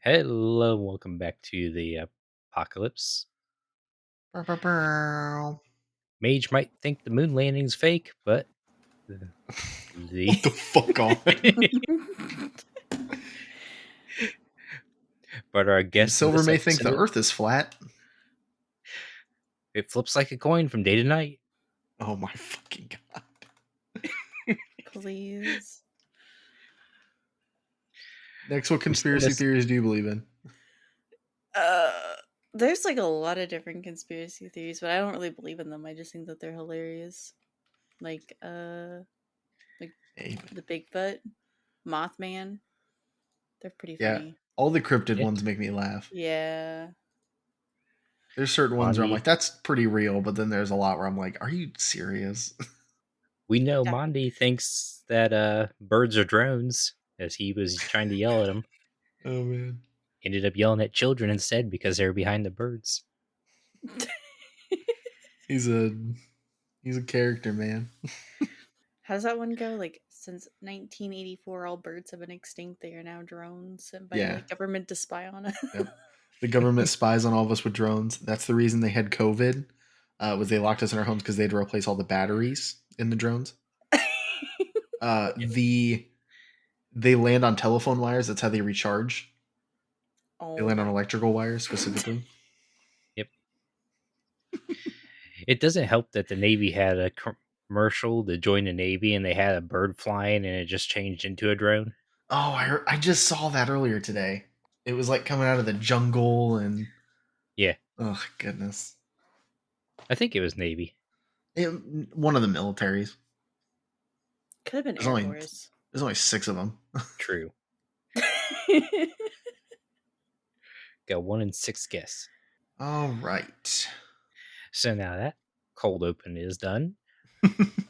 Hello, welcome back to the apocalypse. Bow, bow, bow. Mage might think the moon landing's fake, but the What the fuck on? but our And guest in Silver this may think the episode, Earth is flat. it flips like a coin from day to night. Oh my fucking god! Please. Next, what We still conspiracy miss. theories do you believe in? There's like a lot of different conspiracy theories, but I don't really believe in them. I just think that they're hilarious. Like Hey, the Bigfoot, Mothman. They're pretty yeah, funny. all the cryptid Yeah. ones make me laugh. Yeah. There's certain ones where I'm Mondi, like, that's pretty real, but then there's a lot where I'm like, are you serious? we know Yeah. Mondi thinks that birds are drones, as he was trying to yell at them. Oh man, Ended up yelling at children instead because they were behind the birds. he's a character, man. How does that one go? Like since 1984, all birds have been extinct. They are now drones sent by Yeah. the government to spy on us. Yep. The government spies on all of us with drones. That's the reason they had COVID. Was they locked us in our homes because they had to replace all the batteries in the drones. They land on telephone wires. That's how they recharge. They land on electrical wires specifically. Yep. It doesn't help that the Navy had a commercial to join the Navy, and they had a bird flying, and it just changed into a drone. Oh, I just saw that earlier today. It was like coming out of the jungle and Yeah, oh goodness. I think it was Navy. One of the militaries. Could have been There's Air only Force. there's only 6 of them. True. Got 1 in 6 guess. All right. So now that cold open is done,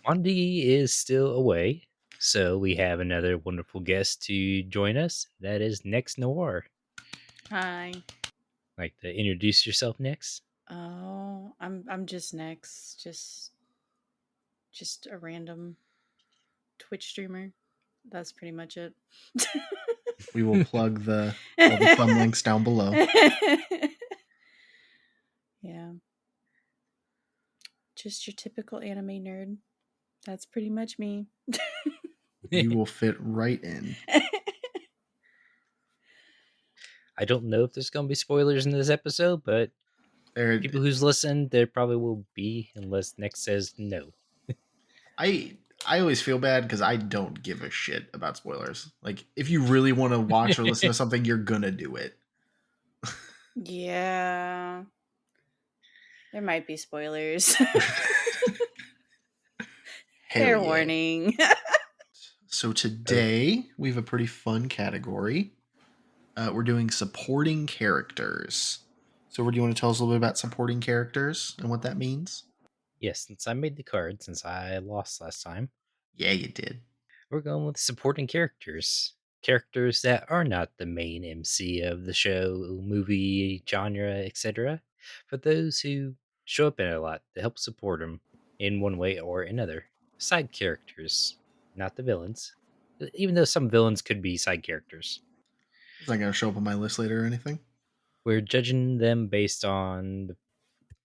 Mondi is still away. So we have another wonderful guest to join us. That is Nex Noir. Hi. Like to introduce yourself, Nex? Oh, I'm just Nex. Just a random Twitch streamer. That's pretty much it. We will plug all the fun links down below. Yeah. Just your typical anime nerd. That's pretty much me. You will fit right in. I don't know if there's going to be spoilers in this episode, but people who's listened, there probably will be, unless Nex says no. I always feel bad because I don't give a shit about spoilers. Like, if you really want to watch or listen to something, you're gonna do it. Yeah. There might be spoilers. Fair warning. So today we have a pretty fun category. We're doing supporting characters. So, do you want to tell us a little bit about supporting characters and what that means? Yes, since I made the card, since I lost last time, Yeah, you did. we're going with supporting characters. Characters that are not the main MC of the show, movie, genre, etc. But those who show up in it a lot to help support them in one way or another. Side characters, not the villains. Even though some villains could be side characters. Is that going to show up on my list later or anything? We're judging them based on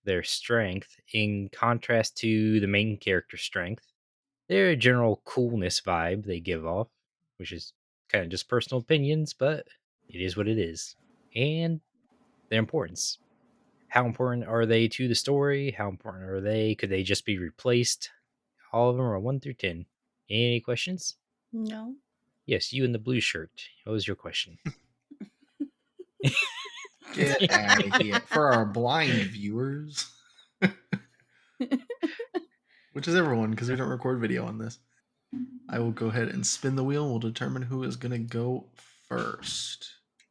their strength in contrast to the main character's strength. Their general coolness vibe they give off, which is kind of just personal opinions, but it is what it is. And their importance. How important are they to the story? How important are they? Could they just be replaced? All of them are 1 through 10. Any questions? No. Yes, you in the blue shirt. What was your question? Get out of here. For our blind viewers, which is everyone because we don't record video on this, I will go ahead and spin the wheel and we'll determine who is going to go first.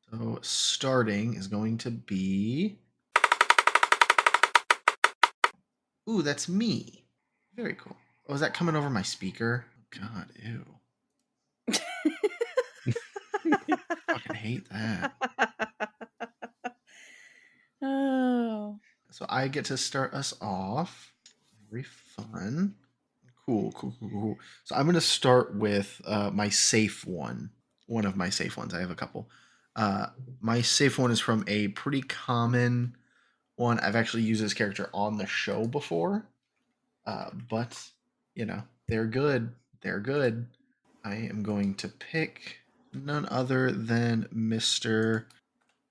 So starting is going to be... Ooh, that's me. Very cool. Oh, is that coming over my speaker? God, ew. Fucking hate that. Oh. So I get to start us off. Very fun. Cool. So I'm going to start with my safe one. One of my safe ones. I have a couple. Uh, my safe one is from a pretty common one. I've actually used this character on the show before, but they're good. They're good. I am going to pick none other than Mr.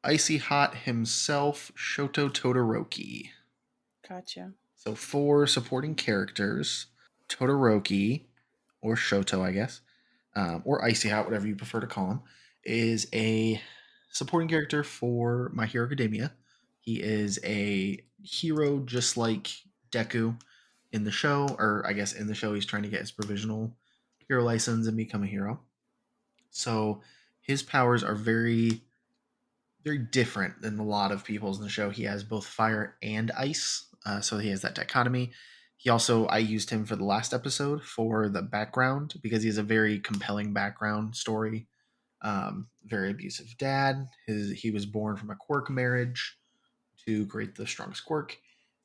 Icy Hot himself, Shoto Todoroki. Gotcha. So four supporting characters: Todoroki, or Shoto, I guess, or Icy Hot, whatever you prefer to call him, is a supporting character for My Hero Academia. He is a hero just like Deku in the show, or I guess in the show he's trying to get his provisional hero license and become a hero. So his powers are very different than a lot of people's in the show. He has both fire and ice, so he has that dichotomy. He also, I used him for the last episode for the background because he has a very compelling background story. Very abusive dad. He was born from a quirk marriage to create the strongest quirk,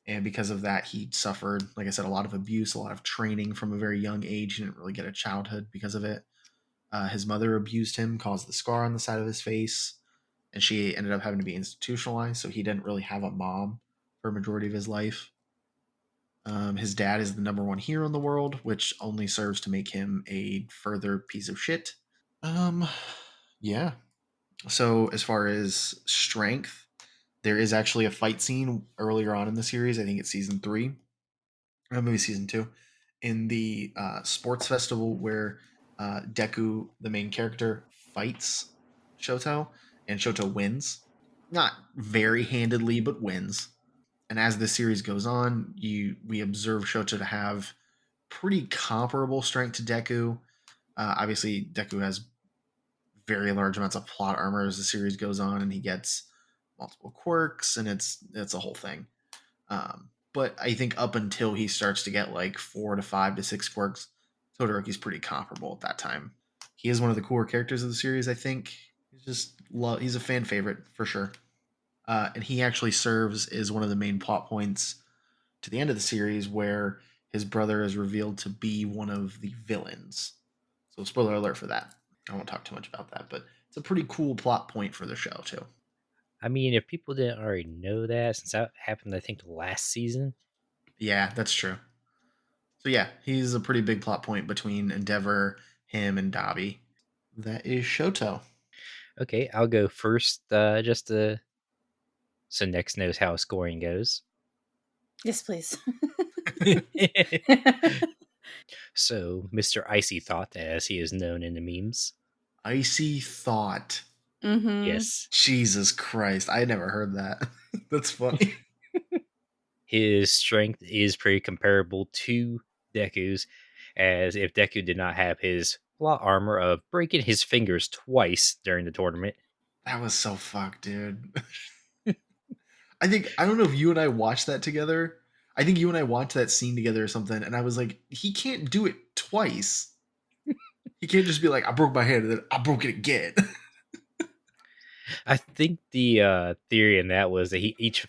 and because of that, he suffered, like I said, a lot of abuse, a lot of training from a very young age. He didn't really get a childhood because of it. His mother abused him, caused the scar on the side of his face, and she ended up having to be institutionalized. So he didn't really have a mom for a majority of his life. His dad is the number one hero in the world, which only serves to make him a further piece of shit. Um, yeah. So as far as strength, there is actually a fight scene earlier on in the series. I think it's season 3, or maybe season 2, in the sports festival where Deku, the main character, fights Shoto, and Shoto wins. Not very handedly, but wins. And as the series goes on, we observe Shoto to have pretty comparable strength to Deku. Obviously, Deku has very large amounts of plot armor as the series goes on, and he gets multiple quirks, and it's a whole thing. But I think up until he starts to get like 4 to 5 to 6 quirks, Todoroki's pretty comparable at that time. He is one of the cooler characters of the series. I think he's a fan favorite for sure. And he actually serves as one of the main plot points to the end of the series where his brother is revealed to be one of the villains. So spoiler alert for that. I won't talk too much about that, but it's a pretty cool plot point for the show too. I mean, if people didn't already know that, since that happened, I think last season. Yeah, that's true. So yeah, he's a pretty big plot point between Endeavor, him, and Dabi. That is Shoto. Okay, I'll go first, just to so Nex knows how scoring goes. Yes, please. So, Mr. Icy Thought, as he is known in the memes. Icy Thought. Mm-hmm. Yes. Jesus Christ, I never heard that. That's funny. His strength is pretty comparable to Deku's, as if Deku did not have his plot armor of breaking his fingers twice during the tournament. That was so fucked, dude. I don't know if you and I watched that together. I think you and I watched that scene together or something, and I was like, he can't do it twice. He can't just be like, I broke my hand and then I broke it again. I think the theory in that was that each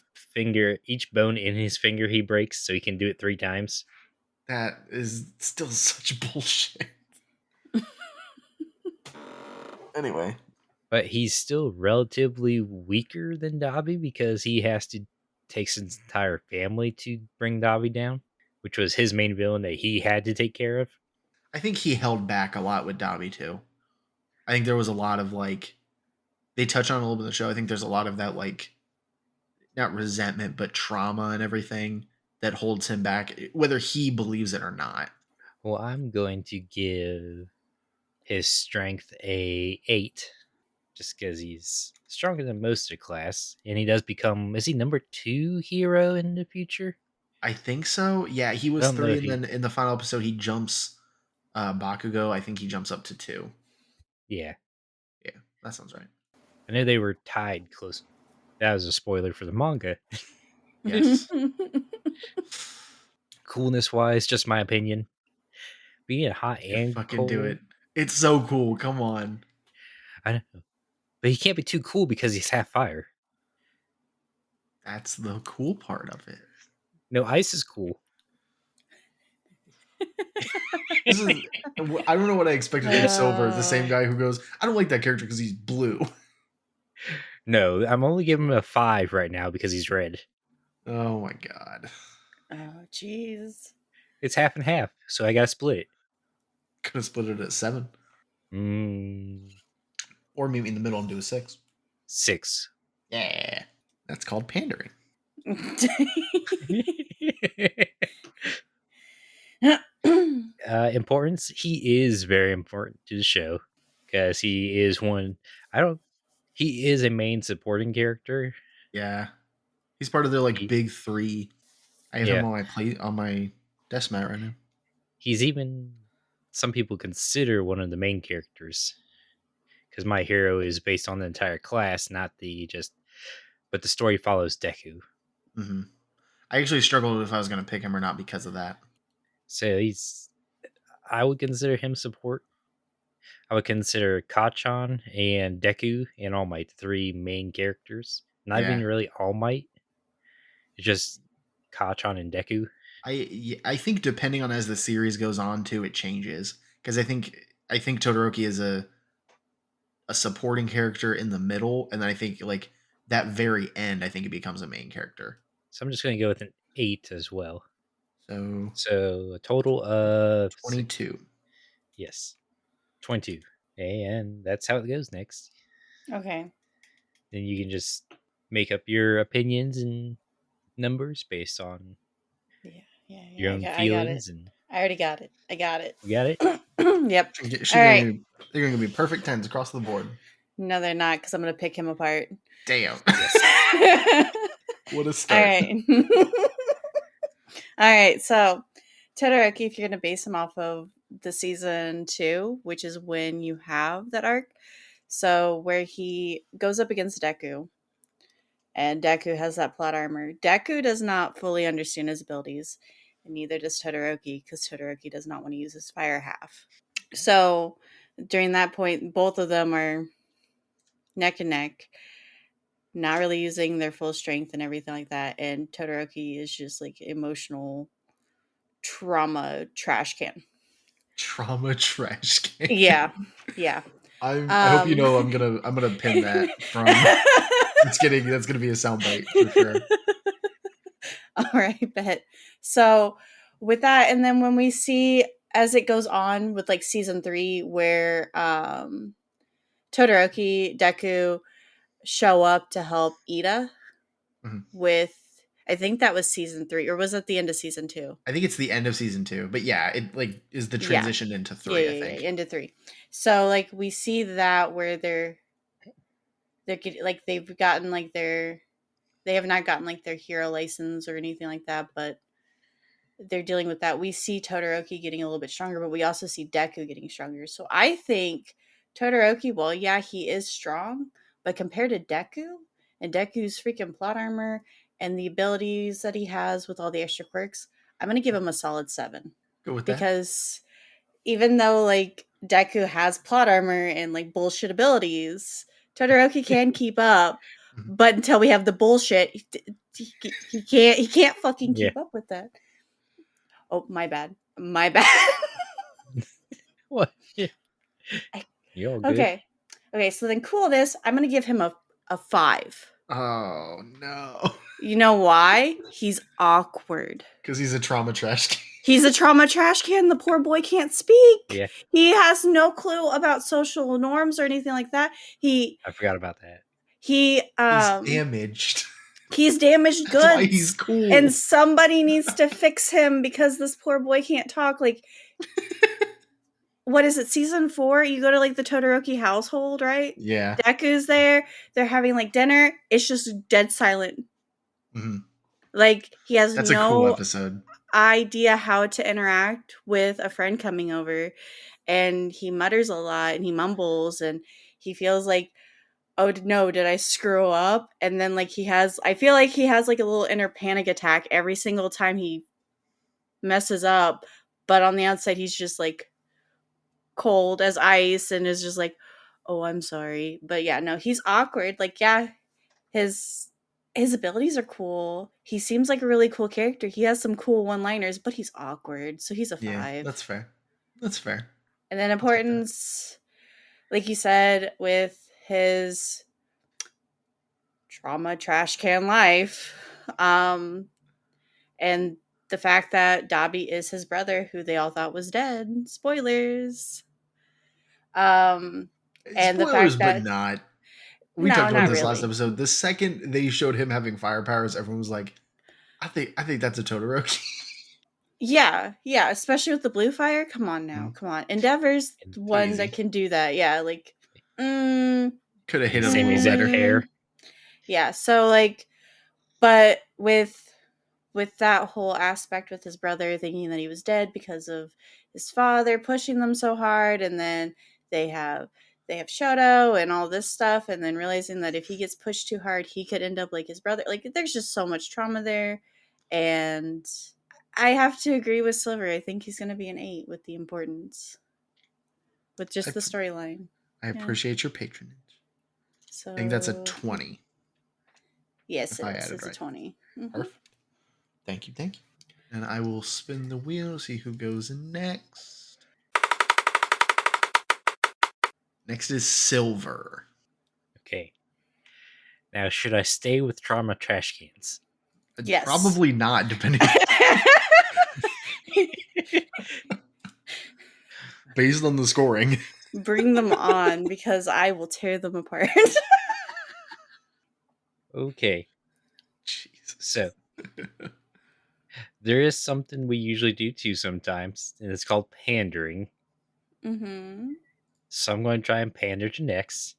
bone in his finger he breaks, so he can do it 3 times. That is still such bullshit. Anyway, But he's still relatively weaker than Dabi because he has to take his entire family to bring Dabi down, which was his main villain that he had to take care of. I think he held back a lot with Dobby too. I think there was a lot of like they touch on a little bit of the show. I think there's a lot of that like not resentment but trauma and everything that holds him back, whether he believes it or not. Well, I'm going to give his strength a 8, just because he's stronger than most of the class, and he does become, is he number 2 hero in the future? I think so. Yeah, he I was don't know three, if and he, then in the final episode he jumps Bakugo. I think he jumps up to 2. yeah. Yeah, that sounds right. I know they were tied close. That was a spoiler for the manga. Yes. Coolness wise, just my opinion. Being hot You and fucking do cold, it. It's so cool. Come on. I don't know. But he can't be too cool because he's half fire. That's the cool part of it. No, ice is cool. This is I don't know what I expected from Silver, the same Uh, guy who goes, I don't like that character because he's blue. No, I'm only giving him a 5 right now because he's red. Oh my god. Oh, jeez. It's half and half, so I gotta split it. Could have split it at 7. Mm, Or meet me in the middle and do a 6. 6. Yeah. That's called pandering. Importance. He is very important to the show because he is one. I don't. He is a main supporting character. Yeah. He's part of their like He, big 3. I have him yeah, on my plate on my desk mat right now. he's even. Some people consider one of the main characters because my hero is based on the entire class, not the just. But the story follows Deku, Hmm. I actually struggled if I was going to pick him or not because of that. so he's. I would consider him support. I would consider Kachan and Deku and All Might the 3 main characters. Not Yeah. even really All Might. It's just Kachan and Deku. I think depending on as the series goes on too, it changes because I think Todoroki is a supporting character in the middle, and then I think like that very end, I think it becomes a main character. So I'm just going to go with an 8 as well. So So a total of 6. 22. Yes, 22. And that's how it goes next. Okay. Then you can just make up your opinions and numbers based on your own I got it. feelings. And I already got it. I got it. you got it? Yep. She's All right. they're going to be perfect 10s across the board. No, they're not because I'm going to pick him apart. Damn. Yes. What a All start. right. All right. So, Todoroki, if you're going to base him off of the season 2, which is when you have that arc, so where he goes up against Deku, and Deku has that plot armor. Deku does not fully understand his abilities, and neither does Todoroki, because Todoroki does not want to use his fire half. So, during that point, both of them are neck and neck, not really using their full strength and everything like that. And Todoroki is just like emotional trauma trash can. Trauma trash can. Yeah, yeah. I hope you know I'm gonna pin that from that's gonna be a soundbite for sure. All right, bet. So with that, and then when we see as it goes on with like season 3, where Todoroki, Deku show up to help Ida Mhm. with, I think that was season 3, or was it the end of season 2? I think it's the end of season 2, but yeah, it like is the Yeah. transition into Yeah, 3. I yeah, think. yeah, into 3. So like we see that where they're getting like they've gotten like they have not gotten like their hero license or anything like that, but they're dealing with that. We see Todoroki getting a little bit stronger, but we also see Deku getting stronger. So I think Todoroki, well, yeah, he is strong, but compared to Deku and Deku's freaking plot armor and the abilities that he has with all the extra quirks, I'm going to give him a solid 7. Go with that. Because even though like Deku has plot armor and like bullshit abilities, Todoroki can keep up. Mhm. But until we have the bullshit, he can't fucking Yeah. keep up with that. Oh, my bad. My bad. What? You're all good. Okay. Okay, so then coolness, I'm going to give him a 5. Oh no, You know why? He's awkward. because he's a trauma trash can. He's a trauma trash can. The poor boy can't speak. Yeah. He has no clue about social norms or anything like that. I forgot about that. He He's damaged. he's damaged That's why goods. he's cool. And somebody needs to fix him because this poor boy can't talk. Like, what is it, season 4? You go to like the Todoroki household, right? Yeah. Deku's there. They're having like dinner. It's just dead silent. Mhm. Like, he has That's a cool no episode. idea how to interact with a friend coming over. And he mutters a lot and he mumbles and he feels like, oh no, did I screw up? And then like I feel like he has like a little inner panic attack every single time he messes up. But on the outside, he's just like cold as ice and is just like, oh, I'm sorry. But yeah, no, he's awkward. Like, yeah, his abilities are cool. He seems like a really cool character. He has some cool one-liners, but he's awkward. So he's a 5. Yeah, that's fair. That's fair. And then importance, like you said, with his trauma trash can life. And the fact that Dobby is his brother, who they all thought was dead. Spoilers. Um, and the Spoilers, fact but that not. We no, talked about not this last really. episode. The second they showed him having fire powers, everyone was like, I think that's a Todoroki. Yeah, yeah, especially with the blue fire. Come on now, come on. Endeavor's And the one Easy. that can do that. Yeah, like, mm, Could have hit him a same little exact better. hair. yeah. So like, but with that whole aspect with his brother thinking that he was dead because of his father pushing them so hard, and then they have Shoto and all this stuff, and then realizing that if he gets pushed too hard, he could end up like his brother. Like, there's just so much trauma there, and I have to agree with Silver. I think he's going to be an 8 with the importance, with I, just the storyline. I Yeah. appreciate your patronage. So I think that's a 20. Yes, If it I is. added It's a right. 20. Perfect. Thank you. And I will spin the wheel, see who goes next. Next is Silver. Okay. Now, should I stay with trauma trash cans? Yes. Probably not, depending based on the scoring. Bring them on, because I will tear them apart. Okay. Jesus. So, there is something we usually do too sometimes, and it's called pandering. Mm-hmm. So I'm going to try and pander to Nex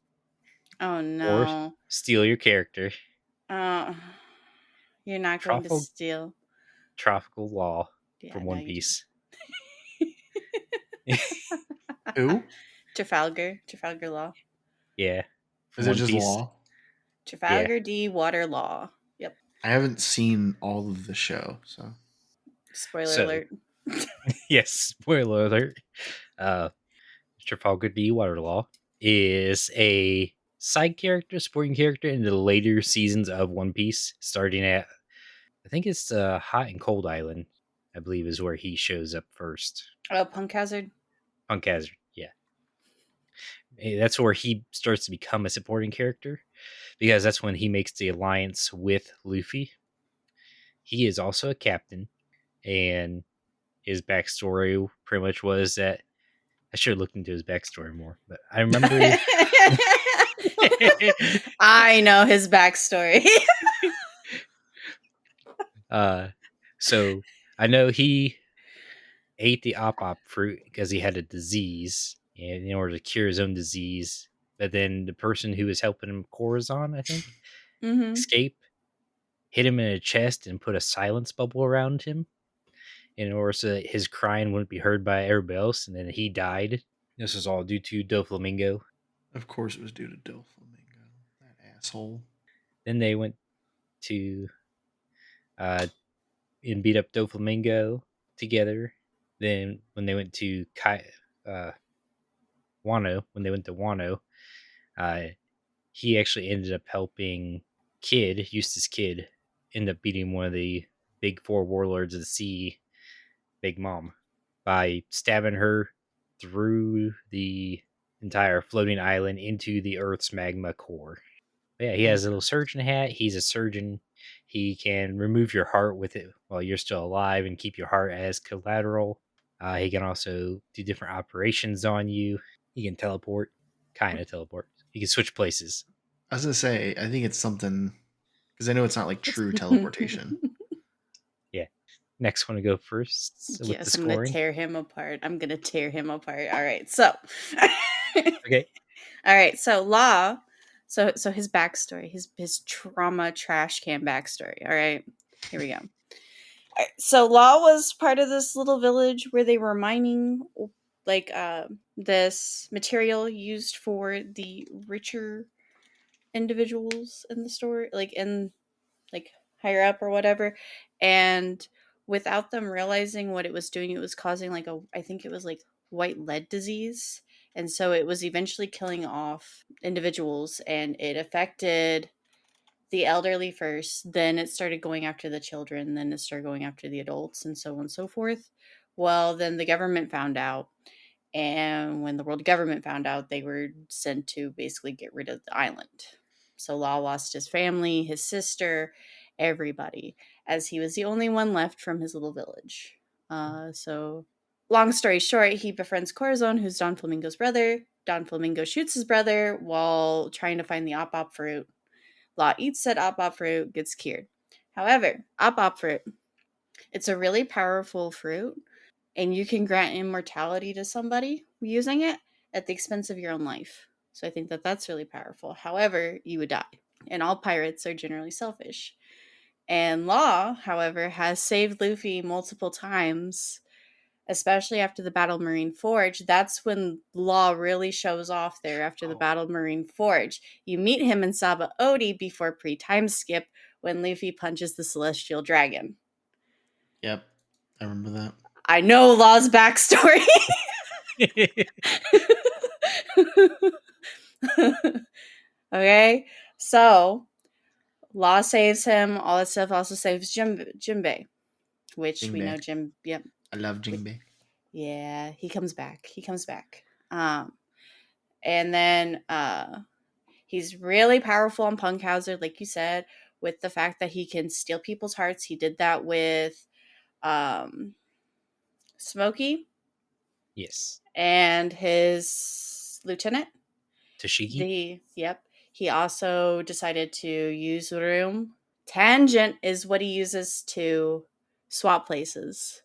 Oh or no. steal your character. Uh, you're not going to Tropical steal. tropical law Yeah, from no, One you Piece. Who? Trafalgar Law. Yeah, from Is it One just Piece. Law? Yeah. Trafalgar D. Water Law. Yep. I haven't seen all of the show, so. Spoiler So, alert. yes, spoiler alert. Uh, Trafalgar D. Waterlaw is a side character, supporting character in the later seasons of One Piece, starting at, I think it's Hot and Cold Island, I believe is where he shows up first. Oh, Punk Hazard. Punk Hazard, yeah. That's where he starts to become a supporting character, because that's when he makes the alliance with Luffy. He is also a captain, and his backstory pretty much was that I should have looked into his backstory more, but I remember. I know his backstory. So I know he ate the op fruit because he had a disease, and in order to cure his own disease. But then the person who was helping him, Corazon, I think, Mm-hmm. escape, hit him in a chest and put a silence bubble around him in order so that his crying wouldn't be heard by everybody else, and then he died. This was all due to Doflamingo. Of course it was due to Doflamingo. That asshole. Then they went to and beat up Doflamingo together. Then when they went to Wano, uh, he actually ended up helping Eustace Kid, end up beating one of the big four warlords of the sea, Big Mom, by stabbing her through the entire floating island into the Earth's magma core. But yeah, he has a little surgeon hat. He's a surgeon. He can remove your heart with it while you're still alive and keep your heart as collateral. He can also do different operations on you. He can teleport, kind of teleport. He can switch places. I was gonna say, I think it's something because I know it's not like true teleportation. Yeah. Next one to go first with the Yes, I'm gonna scoring. tear him apart. All right, so Okay. all right, so Law, so his backstory, his trauma trash can backstory. All right, here we go. All right, so Law was part of this little village where they were mining like this material used for the richer individuals in the store, like in like higher up or whatever, and without them realizing what it was doing, it was causing like I think it was like white lead disease, and so it was eventually killing off individuals, and it affected the elderly first, then it started going after the children, then it started going after the adults, and so on and so forth. Well, then the government found out, and when the world government found out, they were sent to basically get rid of the island. So Law lost his family, his sister, everybody, as he was the only one left from his little village. So, long story short, he befriends Corazon, who's Don Flamingo's brother. Don Flamingo shoots his brother while trying to find the op fruit. Law eats said op fruit, gets cured. However, op fruit, it's a really powerful fruit, and you can grant immortality to somebody using it at the expense of your own life. So I think that that's really powerful. However, you would die. And all pirates are generally selfish. And Law, however, has saved Luffy multiple times, especially after the Battle Marine Forge. That's when Law really shows off there after the Battle Marine Forge. You meet him in Saba Odi before pre-time skip when Luffy punches the Celestial Dragon. Yep, I remember that. I know Law's backstory. Okay, so Law saves him. All that stuff also saves Jinbei, which we know Jim. Yep, I love Jinbei. Yeah, he comes back. And then he's really powerful on Punk Hazard, like you said, with the fact that he can steal people's hearts. He did that with Smokey. Yes. And his lieutenant. Tashigi. Yep. He also decided to use Room. Tangent is what he uses to swap places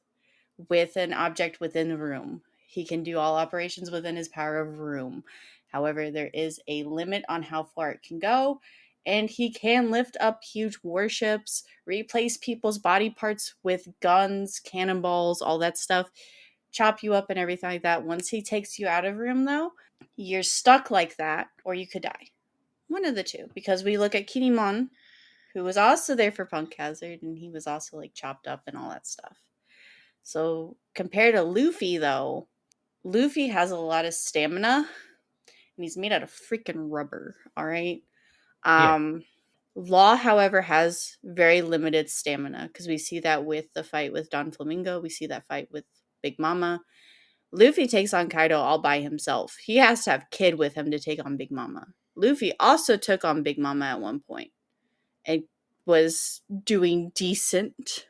with an object within the room. He can do all operations within his power of room. However, there is a limit on how far it can go, and he can lift up huge warships, replace people's body parts with guns, cannonballs, all that stuff, chop you up and everything like that. Once he takes you out of room, though, you're stuck like that, or you could die. One of the two, because we look at Kinemon, who was also there for Punk Hazard, and he was also like chopped up and all that stuff. So compared to Luffy, though, Luffy has a lot of stamina, and he's made out of freaking rubber. All right. Law, however, has very limited stamina because we see that with the fight with Don Flamingo. We see that fight with Big Mama. Luffy takes on Kaido all by himself. He has to have Kid with him to take on Big Mama. Luffy also took on Big Mama at one point and was doing decent,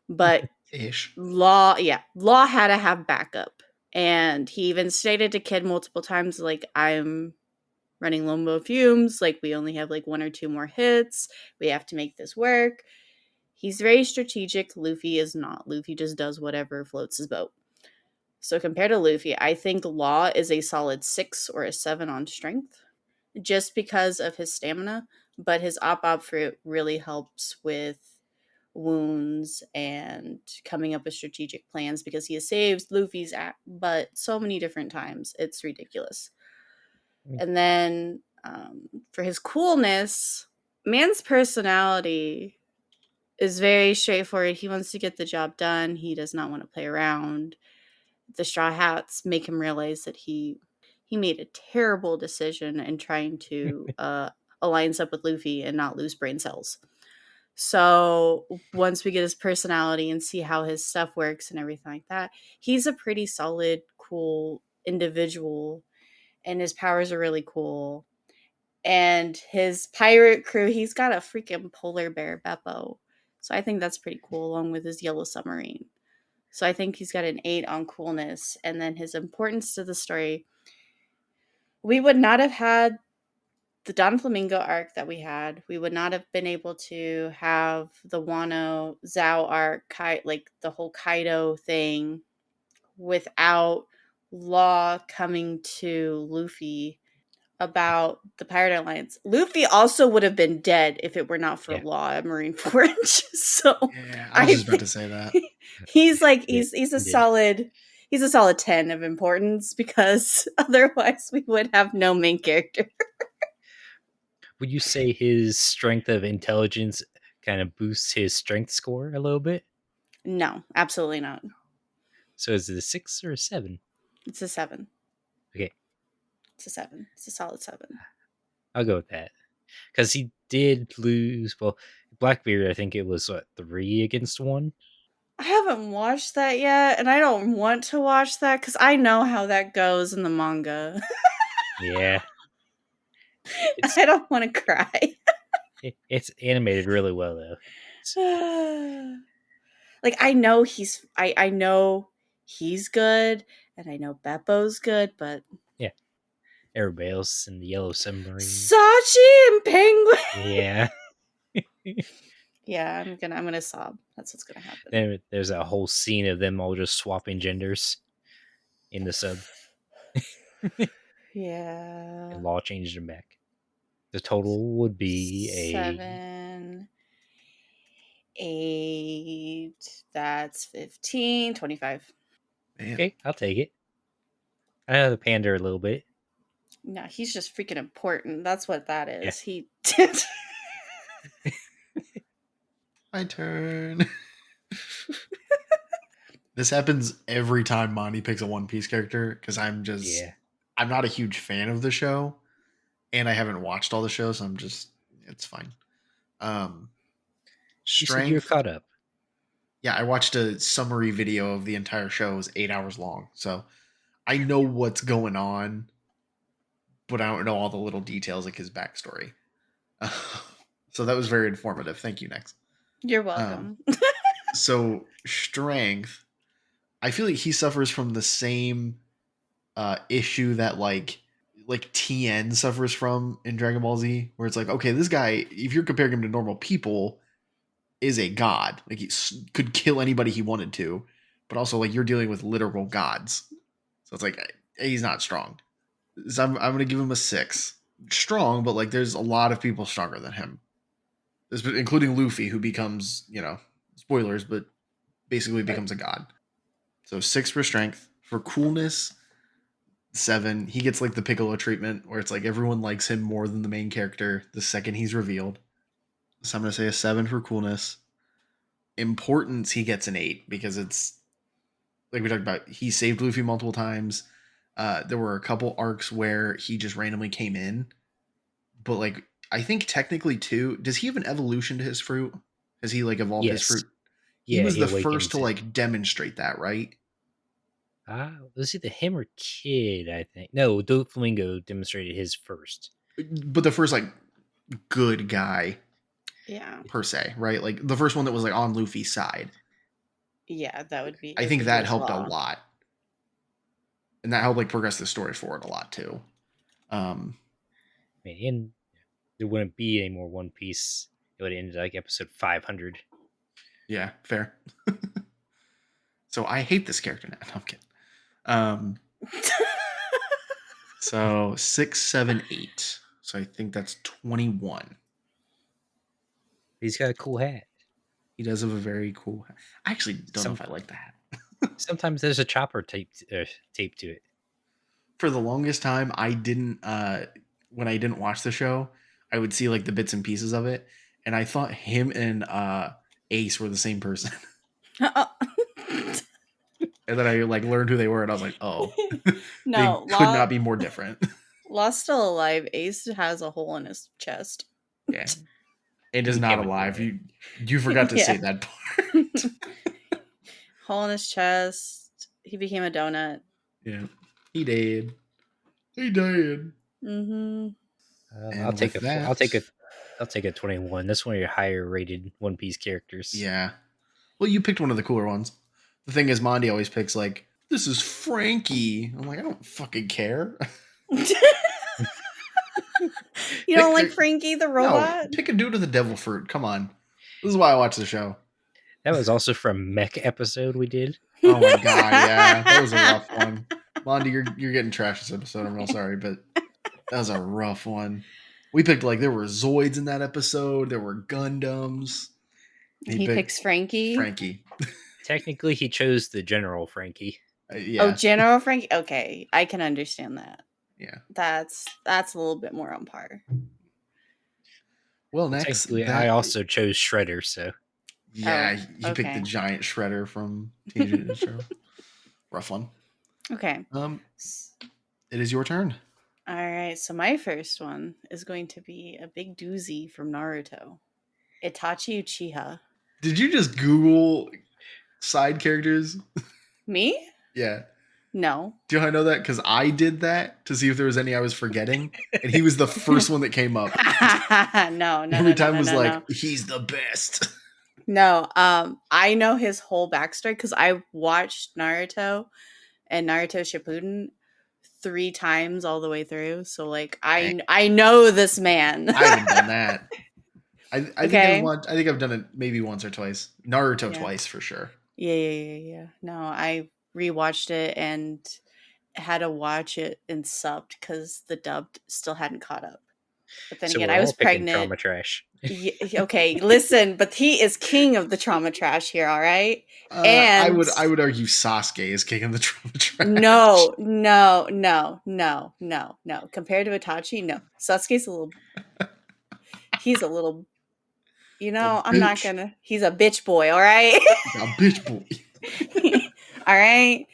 but Ish. Law had to have backup. And he even stated to Kid multiple times, like, I'm running low fumes, like, we only have like 1 or 2 more hits, we have to make this work. He's very strategic. Luffy is not. Luffy just does whatever floats his boat. So compared to Luffy, I think Law is a solid 6 or a 7 on strength, just because of his stamina, but his op fruit really helps with wounds and coming up with strategic plans because he has saved Luffy's butt so many different times. It's ridiculous. And then for his coolness, Man's personality is very straightforward. He wants to get the job done. He does not want to play around. The Straw Hats make him realize that he made a terrible decision in trying to alliance up with Luffy and not lose brain cells. So once we get his personality and see how his stuff works and everything like that, he's a pretty solid, cool individual, and his powers are really cool. And his pirate crew, he's got a freaking polar bear Beppo. So I think that's pretty cool, along with his yellow submarine. So I think he's got an 8 on coolness. And then his importance to the story, we would not have had the Don Flamingo arc that we had. We would not have been able to have the Wano Zhao arc, like the whole Kaido thing, without Law coming to Luffy about the Pirate Alliance. Luffy also would have been dead if it were not for Law at Marine Forge. So yeah, I was just about to say that. He's a solid 10 of importance, because otherwise we would have no main character. Would you say his strength of intelligence kind of boosts his strength score a little bit? No, absolutely not. So is it a 6 or a 7? It's a 7. Okay. It's a 7. It's a solid 7. I'll go with that. Because he did lose, well, Blackbeard, I think it was, 3 against 1? I haven't watched that yet, and I don't want to watch that because I know how that goes in the manga. Yeah. It's I don't want to cry. it's animated really well though. Like I know I know he's good and I know Beppo's good, but Yeah, everybody else in the Yellow Submarine. Sachi and Penguin. Yeah. Yeah, I'm gonna sob. That's what's gonna happen. There's a whole scene of them all just swapping genders in the sub, Yeah. and Law changed them back. The total would be 7, 8. That's 15, 25. a Man. okay. I'll take it. I know the pander a little bit. No, he's just freaking important. That's what that Yeah. is. He My turn. This happens every time Monty picks a One Piece character because I'm Yeah. not a huge fan of the show, and I haven't watched all the shows. So it's fine. Um, You said you were Strength. caught up. Yeah, I watched a summary video of the entire show. It was 8 hours long, so I know what's going on, but I don't know all the little details like his backstory. So that was very informative. Thank you, Next. You're Um, welcome. so Strength, I feel like he suffers from the same issue that like TN suffers from in Dragon Ball Z, where it's like, okay, this guy, if you're comparing him to normal people, is a god. Like could kill anybody he wanted to, but also like you're dealing with literal gods, so it's like he's not strong. So I'm gonna give him a 6. Strong, but like there's a lot of people stronger than him, including Luffy, who becomes spoilers, but basically Right. becomes a god. So 6 for strength. For coolness, 7. He gets like the Piccolo treatment, where it's like everyone likes him more than the main character the second he's revealed. So I'm gonna say a 7 for coolness. Importance, he gets an 8 because it's like we talked about. He saved Luffy multiple times. There were a couple arcs where he just randomly came in, but like I think technically too, does he have an evolution to his fruit? Has he like evolved his Yes. fruit? He Yeah, was he the first to awakens it. like demonstrate that, right? Was it the him or Kid? I think no. Doflamingo demonstrated his first. But the first like good guy Yeah. per se, right? Like the first one that was like on Luffy's side. Yeah, that would be I it would think be that his helped a law. lot, and that helped like progress the story forward a lot too. I mean, and there wouldn't be any more One Piece. It would end like episode 500. Yeah, fair. So I hate this character now. No, I'm kidding. Um, so 6, 7, 8. So I think that's 21. He's got a cool hat. He does have a very cool. I actually don't know Some if I like that. sometimes there's a chopper tape to it. For the longest time, I didn't. When I didn't watch the show, I would see like the bits and pieces of it, and I thought him and Ace were the same person. And then I like learned who they were, and I was like, oh, they No, could not be more different. Law's still alive. Ace has a hole in his chest. Yeah, it He is not became a alive. donut. You forgot to say Yeah. that part. Hole in his chest. He became a donut. Yeah, he did. He did. Mm-hmm. I'll And take with a that, I'll take a 21. That's one of your higher rated One Piece characters. yeah. Well, you picked one of the cooler ones. The thing is, Mondi always picks like, this is Frankie. I'm like, I don't fucking care. You don't like Frankie the No, robot? pick a dude with a devil fruit. Come on. This is why I watch the show. That was also from Mech episode we did. Oh my god, yeah, that was a rough one. Mondi, you're getting trashed this episode. I'm real sorry, but that was a rough one. We picked like there were Zoids in that episode. There were Gundams. He Picked picks Frankie. Frankie. Technically, he chose the General Frankie. Oh, Yeah, General Frankie. Okay, I can understand that. yeah. That's a little bit more on par. Well, Well, next technically, I that also chose Shredder. So yeah, Oh, you picked the okay. giant shredder from Teenage Mutant Ninja Turtles. Rough one. Okay. It is your turn. All right. So my first one is going to be a big doozy from Naruto. Itachi Uchiha. Did you just Google side characters? Me? Yeah. No. Do you know how I know that? Because I did that to see if there was any I was forgetting, and he was the first one that came up. No, no, no, Every no, time no, was no, like, no. he's the best. No, I know his whole backstory because I watched Naruto and Naruto Shippuden 3 times all the way through. So like Dang, I know this man. I haven't done that. I think Okay. I think I've done it maybe once or twice. Naruto Yeah. twice for sure. Yeah. No, I rewatched it and had to watch it in subbed because the dubbed still hadn't caught up. But then So again, we're I was all picking pregnant. trauma trash. Okay, listen, but he is king of the trauma trash here, all right? I And would argue Sasuke is kicking the trauma trash. no. Compared to Itachi, no. Sasuke's he's a little, A I'm not bitch. gonna, he's a bitch boy, all right? A bitch boy. All right?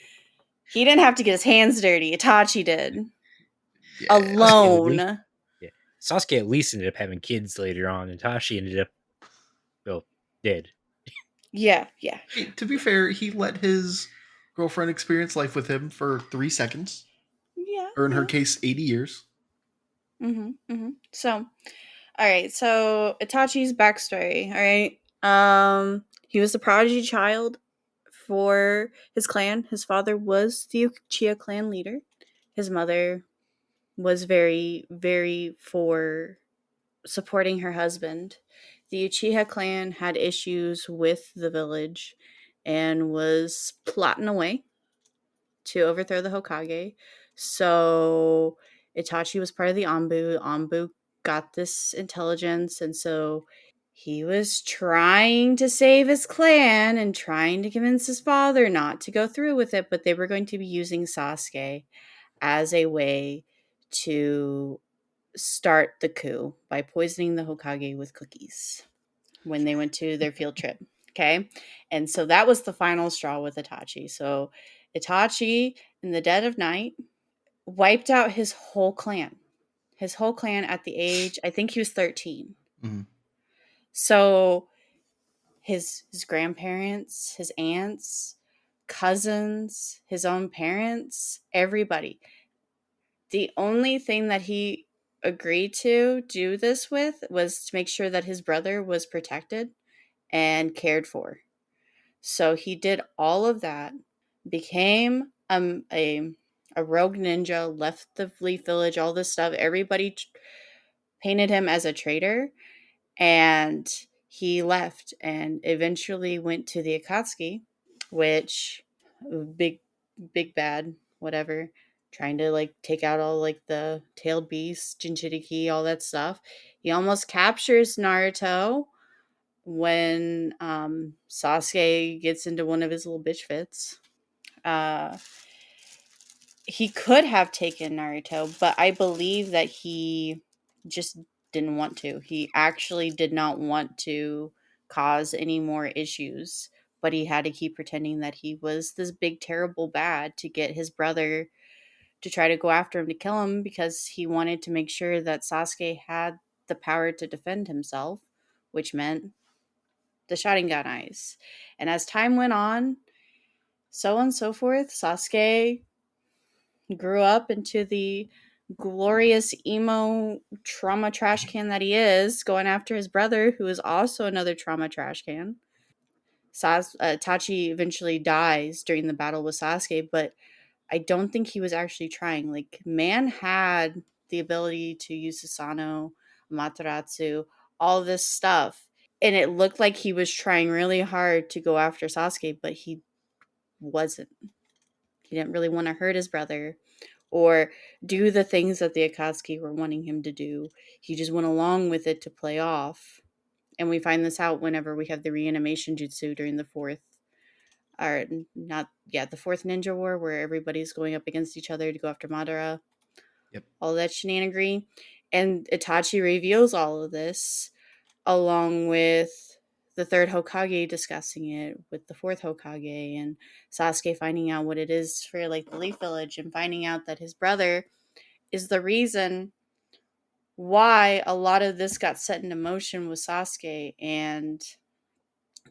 He didn't have to get his hands dirty. Itachi did. Yeah. Sasuke at least, Alone. yeah. Sasuke at least ended up having kids later on, and Tashi ended up, well, dead. Yeah. Hey, to be fair, he let his girlfriend experience life with him for 3 seconds, Yeah, or in her yeah. case, 80 years. So, all right. So Itachi's backstory. All right. He was the prodigy child for his clan. His father was the Uchiha clan leader. His mother was very, very for supporting her husband. The Uchiha clan had issues with the village and was plotting away to overthrow the Hokage. So Itachi was part of the Anbu. Anbu got this intelligence, and so he was trying to save his clan and trying to convince his father not to go through with it, but they were going to be using Sasuke as a way to start the coup by poisoning the Hokage with cookies when they went to their field trip. Okay. And so that was the final straw with Itachi. So Itachi, in the dead of night, wiped out his whole clan. His whole clan at the age, I think he was 13. Mhm. So his grandparents, his aunts, cousins, his own parents, everybody. The only thing that he agreed to do this with was to make sure that his brother was protected and cared for. So he did all of that, became a rogue ninja, left the Leaf Village, all this stuff. Everybody painted him as a traitor, and he left and eventually went to the Akatsuki, which big big bad whatever, trying to like take out all like the tailed beast, Jinchuriki, all that stuff. He almost captures Naruto when Sasuke gets into one of his little bitch fits. Uh, he could have taken Naruto, but I believe that he just didn't want to. He actually did not want to cause any more issues, but he had to keep pretending that he was this big, terrible bad to get his brother to try to go after him to kill him because he wanted to make sure that Sasuke had the power to defend himself, which meant the Sharingan eyes. And as time went on, so on and so forth, Sasuke grew up into the glorious emo trauma trash can that he is, going after his brother, who is also another trauma trash can. Tachi eventually dies during the battle with Sasuke, but I don't think he was actually trying. Like, man had the ability to use Susanoo, Amaterasu, all this stuff. And it looked like he was trying really hard to go after Sasuke, but he wasn't. He didn't really want to hurt his brother or do the things that the Akatsuki were wanting him to do. He just went along with it to play off. And we find this out whenever we have the reanimation jutsu during the fourth, or not, yeah, the fourth ninja war, where everybody's going up against each other to go after Madara. Yep. All that shenanigery. And Itachi reveals all of this along with the third Hokage discussing it with the fourth Hokage, and Sasuke finding out what it is for like the Leaf Village and finding out that his brother is the reason why a lot of this got set into motion with Sasuke and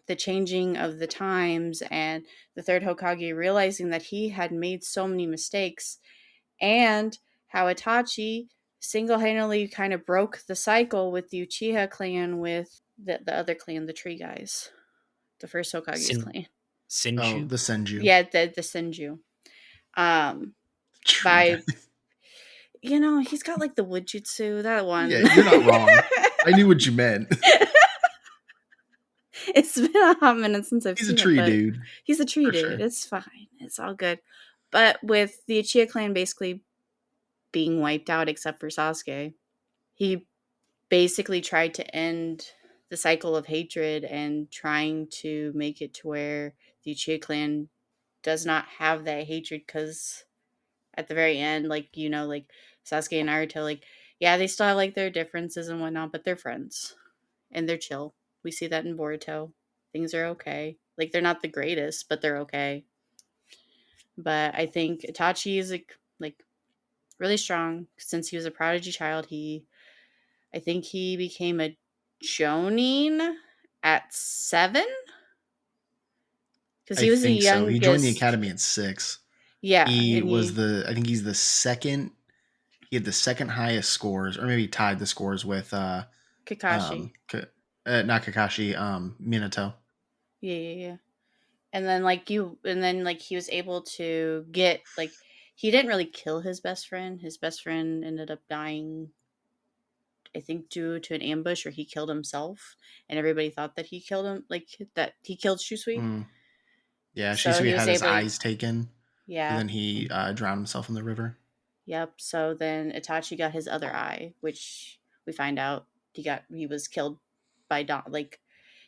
the changing of the times and the third Hokage realizing that he had made so many mistakes, and how Itachi single-handedly kind of broke the cycle with the Uchiha clan with the other clan, the tree guys, the first Hokage's Sin clan. Oh, Sinju? the Senju. Yeah, the Senju. Um, Tree by guys. he's got like the wood jutsu, that Yeah, one. you're not wrong. I knew what you meant. It's been a hot minute since I've He's a seen it, tree but dude, he's a tree for dude. sure. It's fine. It's all good. But with the Uchiha clan basically being wiped out except for Sasuke, he basically tried to end the cycle of hatred and trying to make it to where the Uchiha clan does not have that hatred, because at the very end, like, like Sasuke and Naruto, like, yeah, they still have like their differences and whatnot, but they're friends and they're chill. We see that in Boruto. Things are okay. Like, they're not the greatest, but they're okay. But I think Itachi is like really strong since he was a prodigy child. I think he became a Jonin at 7 because I he was the think so. He joined the youngest. academy at 6. Yeah, He and was I think he's the second. He had the second highest scores, or maybe tied the scores with Kakashi. not Kakashi, Minato. Yeah. And then like he was able to get like he didn't really kill his best friend. His best friend ended up dying, I think, due to an ambush, or he killed himself, and everybody thought that he killed him, like that he killed Shusui. Mm. Yeah, So Shisui he was had his able, eyes taken, and yeah, then he drowned himself in the river. yep. So then Itachi got his other eye, which we find out he was killed by like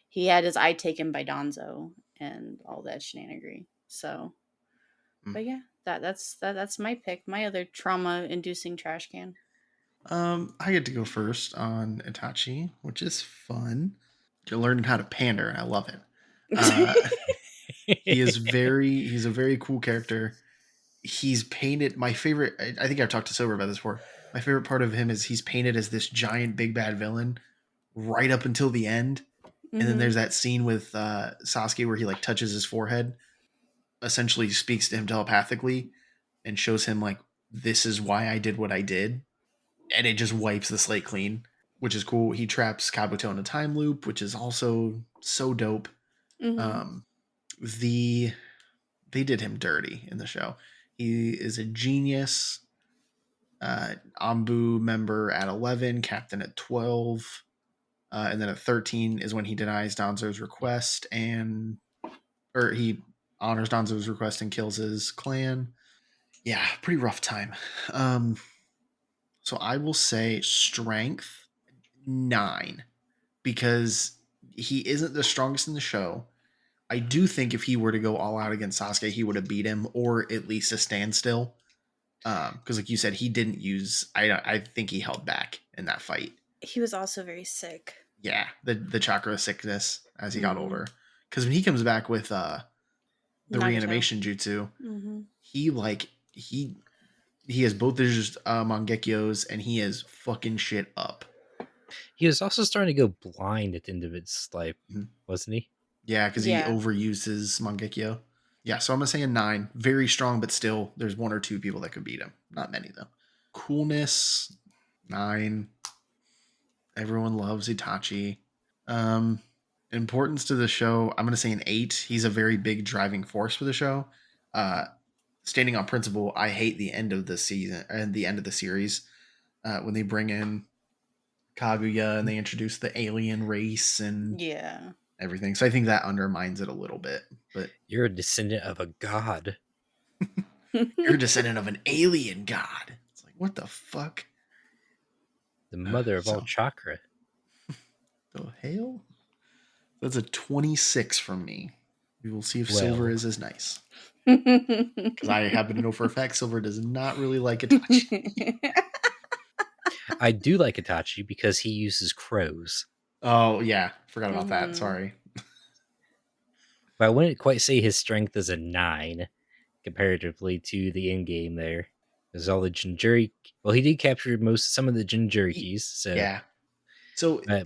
he had his eye taken by Donzo and all that shenanigery. So, Mm. but yeah, that's my pick, my other trauma inducing trash can. I get to go first on Itachi, which is fun. You're learning how to pander, and I love it. Uh, he's a very cool character. He's painted my favorite. I think I've talked to Silver about this before. My favorite part of him is he's painted as this giant big bad villain right up until the end. And then Mm-hmm. there's that scene with Sasuke where he like touches his forehead, essentially speaks to him telepathically, and shows him like, this is why I did what I did, and it just wipes the slate clean, which is cool. He traps Kabuto in a time loop, which is also so dope. Mm-hmm. Um, the They did him dirty in the show. He is a genius. Ambu member at 11, captain at 12, and then at 13 is when he denies Donzo's request or he honors Donzo's request and kills his clan. Yeah, pretty rough time. Um, so I will say strength 9 because he isn't the strongest in the show. I do think if he were to go all out against Sasuke, he would have beat him or at least a standstill. Because like you said, he didn't use. I think he held back in that fight. He was also very sick. Yeah, the chakra sickness as he got Mm-hmm. older. Because when he comes back with the Nagato. reanimation jutsu, Mm-hmm. he like he has both his Mangekyos and he is fucking shit up. He was also starting to go blind at the end of his life, Mhm. wasn't he? Yeah, because he Yeah. overused his Mangekyo. Yeah, so I'm gonna say a 9. Very strong, but still, there's one or two people that could beat him. Not many though. Coolness 9. Everyone loves Itachi. Um, Importance to the show, I'm going to say an 8. He's a very big driving force for the show. Uh, Standing on principle, I hate the end of the season and the end of the series when they bring in Kaguya and they introduce the alien race and Yeah. everything. So I think that undermines it a little bit. But You're a descendant of a god, you're a descendant of an alien god. It's like, what the fuck? the mother of all So, chakra. the hell? That's a 26 from me. We will see if Silver Well, is as nice. Because I happen to know for a fact Silver does not really like Itachi. I do like Itachi because he uses crows, Oh, yeah. Forgot about that. Mm-hmm. Sorry. but I wouldn't quite say his strength is a 9 comparatively to the end game there. There's all the Jinjuri. Well, he did capture some of the Jinjurikis, so Yeah. So uh,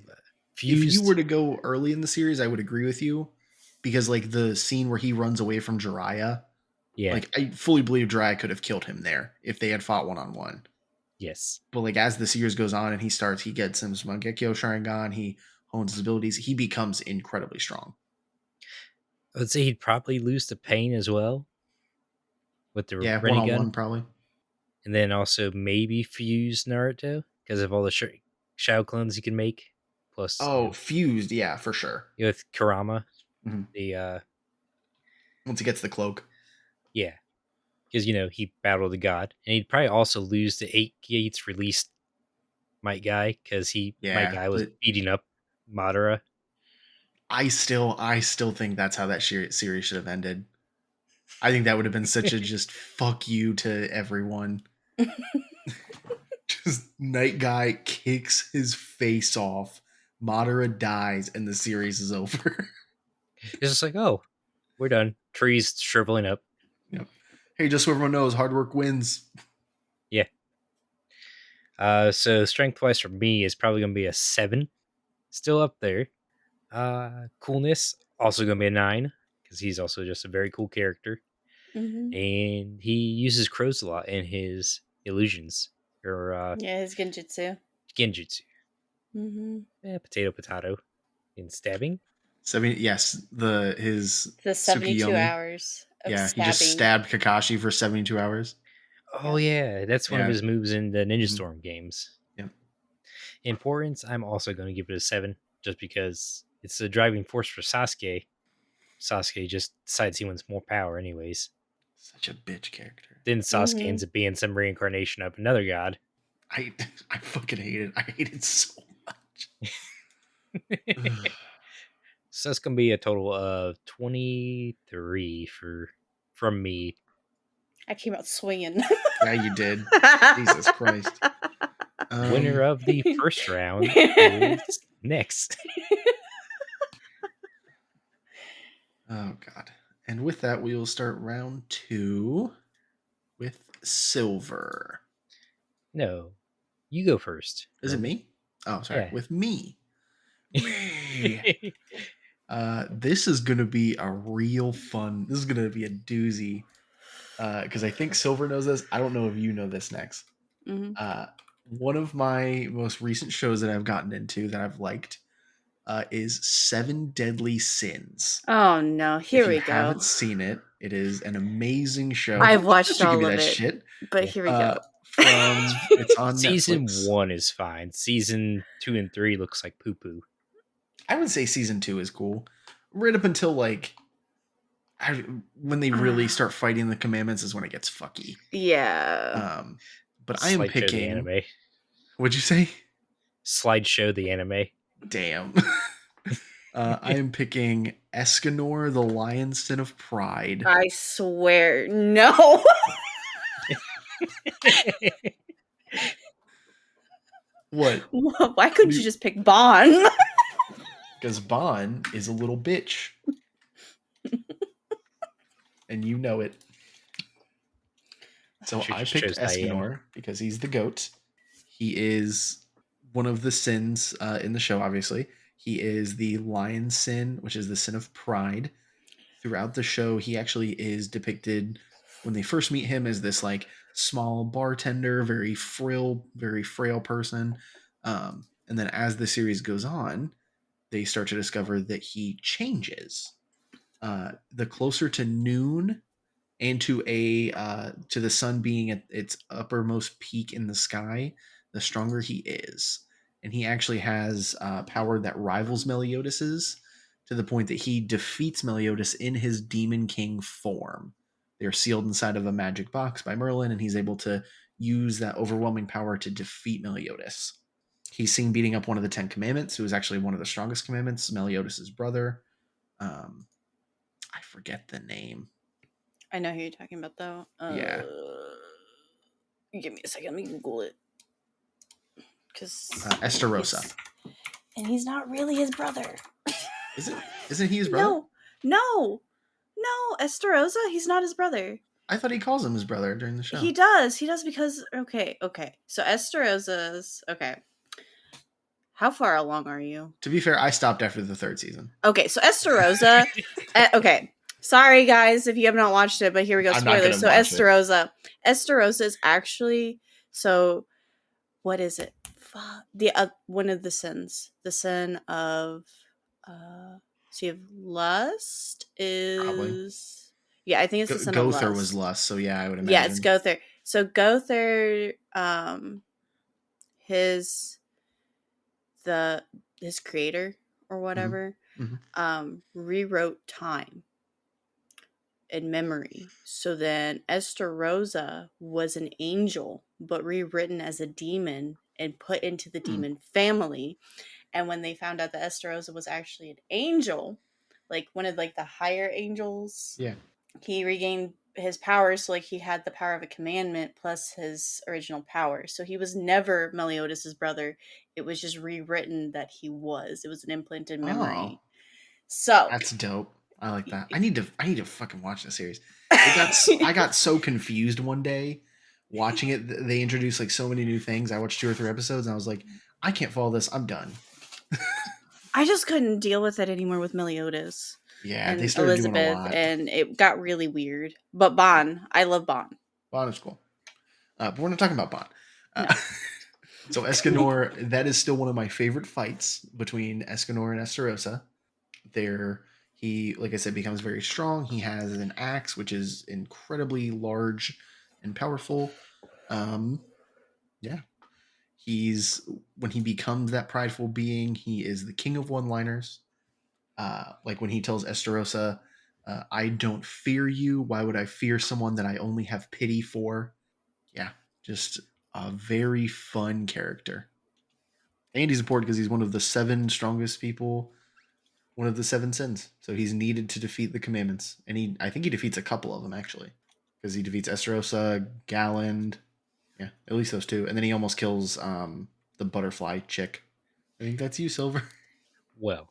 if you were fused. to go early in the series, I would agree with you. because like the scene where he runs away from Jiraiya, Yeah. like I fully believe Jiraiya could have killed him there if they had fought 1-on-1. Yes. But like as the series goes on and he gets his Mangekyo Sharingan, he hones his abilities, he becomes incredibly strong. I would say he'd probably lose to Pain as well with the Yeah, Renny gun, 1-on-1 probably. and then also maybe fuse Naruto because of all the Shao clones he can make. Plus, Oh, fused, yeah, for sure. with Kurama, Mhm. the Once he gets the cloak. yeah, because he battled the god, and he'd probably also lose to Eight Gates released Might Guy because Might Yeah, Guy was but beating up Madara. I still think that's how that series should have ended. I think that would have been such a just fuck you to everyone. Just Night Guy kicks his face off, Madara dies, and the series is over. It's just like, oh, we're done. Trees shriveling up. Yep. Hey, just so everyone knows, hard work wins. Yeah. So strength wise for me is probably gonna be a 7. Still up there. Coolness also gonna be a 9 because he's also just a very cool character, Mm-hmm. and he uses crows a lot in his illusions or Yeah, his genjutsu. genjutsu. Mm-hmm. Potato in stabbing. 70, yes, his The 72 Tsukiyomi. hours of Yeah, he just stabbing. stabbed Kakashi for 72 hours. Oh yeah, that's one of Yeah. his moves in the Ninja Mhm. Storm games. Yep. Importance, I'm also going to give it a 7, just because it's the driving force for Sasuke. Sasuke just decides he wants more power, anyways. Such a bitch character. Then Sasuke ends up being some reincarnation of another god. I I fucking hate it. I hate it so much. So that's going to be a total of 23 from me. I came out swinging. Yeah, you did. Jesus Christ. Winner of the first round is Nex. Oh God. And with that, we will start round 2 with Silver. No, you go first. Is it Remember? me? Oh, sorry. Yeah. With me. This is gonna be a real fun. This is gonna be a doozy. Because I think Silver knows this. I don't know if you know this next. Mm-hmm. One of my most recent shows that I've gotten into that I've liked is Seven Deadly Sins. Oh no, here If you we go. haven't seen it, it is an amazing show. I've watched You give all me of that it, shit. but Yeah. here we go. It's on Season Netflix. 1 is fine. Season 2 and 3 looks like poo poo. I would say season 2 is cool, right up until like when they really start fighting the commandments is when it gets fucky. Yeah. But I am Slideshow the picking. anime. What'd you say? Slideshow the anime. Damn. I am picking Escanor, the Lion's Sin of Pride. I swear, no. What? Why couldn't you just pick Bon? Because Bon is a little bitch. And you know it. So I picked Escanor because he's the goat. He is one of the sins in the show, obviously. He is the lion's sin, which is the sin of pride. Throughout the show, he actually is depicted when they first meet him as this like small bartender, very frail person. And then as the series goes on, they start to discover that he changes. The closer to noon and to the sun being at its uppermost peak in the sky, the stronger he is. And he actually has power that rivals Meliodas' to the point that he defeats Meliodas in his Demon King form. They're sealed inside of a magic box by Merlin, and he's able to use that overwhelming power to defeat Meliodas. He's seen beating up one of the 10 Commandments, who is actually one of the strongest commandments, Meliodas' brother. I forget the name. I know who you're talking about, though. Yeah. Give me a second. Let me Google it. Because Estarossa. And he's not really his brother. Isn't he his brother? No. Estarossa, he's not his brother. I thought he calls him his brother during the show. He does because, okay. So Esterossa's, okay. How far along are you? To be fair, I stopped after the 3rd season. Okay, so Estarossa. Okay, sorry guys if you have not watched it, but here we go. I'm not Spoilers. So gonna watch it. Estarossa is actually what is it? The one of the sins. The sin of so you have lust is Probably. yeah, I think it's the sin of Gother lust. was lust, so yeah, I would imagine. Yeah, it's Gother. So Gother, his creator or whatever, rewrote time and memory. So then Estarossa was an angel, but rewritten as a demon and put into the demon family. And when they found out that Estarossa was actually an angel, like one of like the higher angels, Yeah. he regained his powers. So like he had the power of a commandment plus his original power. So he was never Meliodas' brother. It was just rewritten that he was. It was an implanted memory. So that's dope. I like that. I need to fucking watch this series. I got so confused one day watching it. They introduced like so many new things. I watched 2 or 3 episodes and I was like, I can't follow this. I'm done. I just couldn't deal with it anymore with Meliodas. Yeah, and they started Elizabeth, doing a lot. and it got really weird. But Bon, I love Bon. Bon is cool. But we're not talking about Bon. No. So Escanor, that is still one of my favorite fights between Escanor and Estarossa. He, like I said, becomes very strong. He has an axe, which is incredibly large and powerful. Yeah. When he becomes that prideful being, he is the king of one-liners. Like when he tells Estarossa, I don't fear you. Why would I fear someone that I only have pity for? Yeah, just a very fun character. And he's important because he's one of the 7 strongest people, one of the 7 sins. So he's needed to defeat the commandments. And I think he defeats a couple of them, actually. Because he defeats Estarossa, Galland. Yeah, at least those 2. And then he almost kills the butterfly chick. I think that's you, Silver. Well,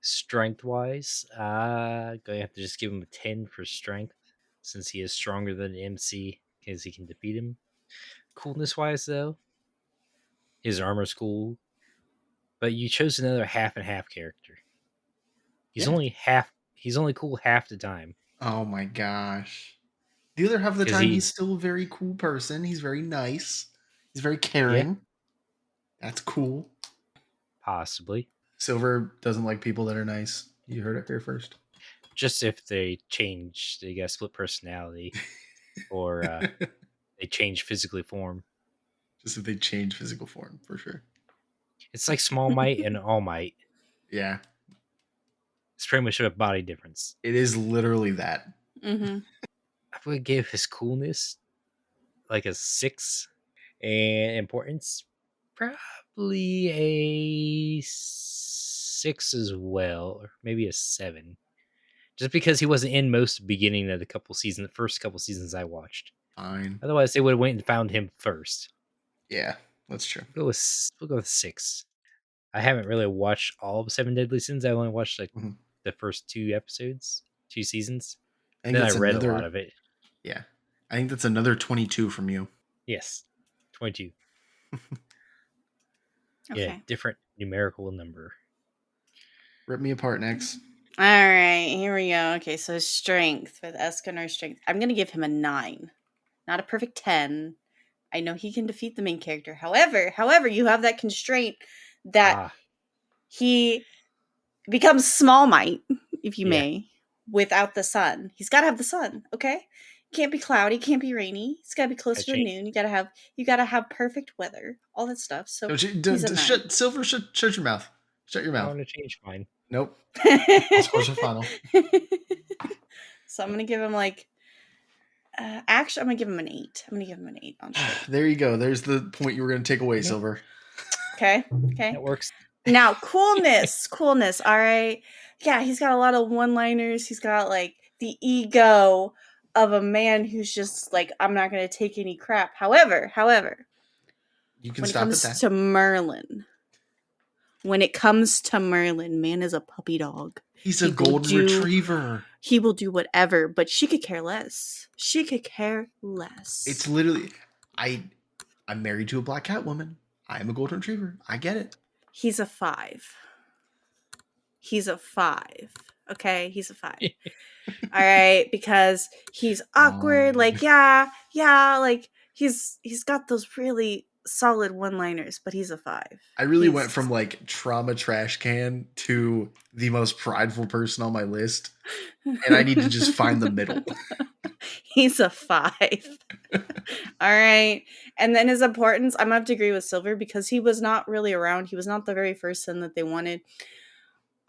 strength-wise, going to have to just give him a 10 for strength, since he is stronger than MC, because he can defeat him. Coolness-wise, though, his armor's cool, but you chose another half and half character. He's only cool half the time. Oh my gosh. The other half of the time, he's still a very cool person. He's very nice. He's very caring. Yeah. That's cool. Possibly. Silver doesn't like people that are nice. You heard it here first. Just if they got split personality, or they change physical form. Just if they change physical form, for sure. It's like Small Might and All Might. Yeah. It's pretty much a body difference. It is literally that. Mm-hmm. I would give his coolness like a 6, and importance probably a 6 as well, or maybe a 7. Just because he wasn't in most beginning of the first couple seasons I watched. Fine. Otherwise, they would have went and found him first. Yeah, that's true. We'll go with 6. I haven't really watched all of 7 Deadly Sins. I only watched like the first 2 seasons. And then I read a lot of it. Yeah. I think that's another 22 from you. Yes. 22. Okay. Yeah, different numerical number. Rip me apart, Nex. All right, here we go. Okay, so his strength, with Escanor's strength, I'm going to give him a 9. Not a perfect 10. I know he can defeat the main character. However, you have that constraint that he becomes Small Might, if you may, without the sun. He's got to have the sun, okay? Can't be cloudy, can't be rainy. It's got to be close to noon. You got to have perfect weather, all that stuff. So Silver, shut your mouth. Shut your mouth. I want to change mine. Nope. Scores are final. So I'm gonna give him like. Actually, I'm gonna give him an 8. I'm gonna give him an 8 on strength. There you go. There's the point you were gonna take away, Silver. Okay. That works. Now, coolness. All right. Yeah, he's got a lot of one-liners. He's got like the ego of a man who's just like, I'm not gonna take any crap. However, you can when stop it comes at that. to Merlin. When it comes to Merlin, man is a puppy dog. He's a golden retriever. He will do whatever, but she could care less. It's literally, I'm married to a black cat woman. I am a golden retriever. I get it. He's a 5. He's a 5. Okay, he's a 5. All right, because he's awkward. Like, yeah, like he's got those really solid one-liners, but he's a 5. I really went from like trauma trash can to the most prideful person on my list, and I need to just find the middle. He's a 5. All right. And then his importance, I'm gonna have to agree with Silver because he was not really around. He was not the very first sin that they wanted.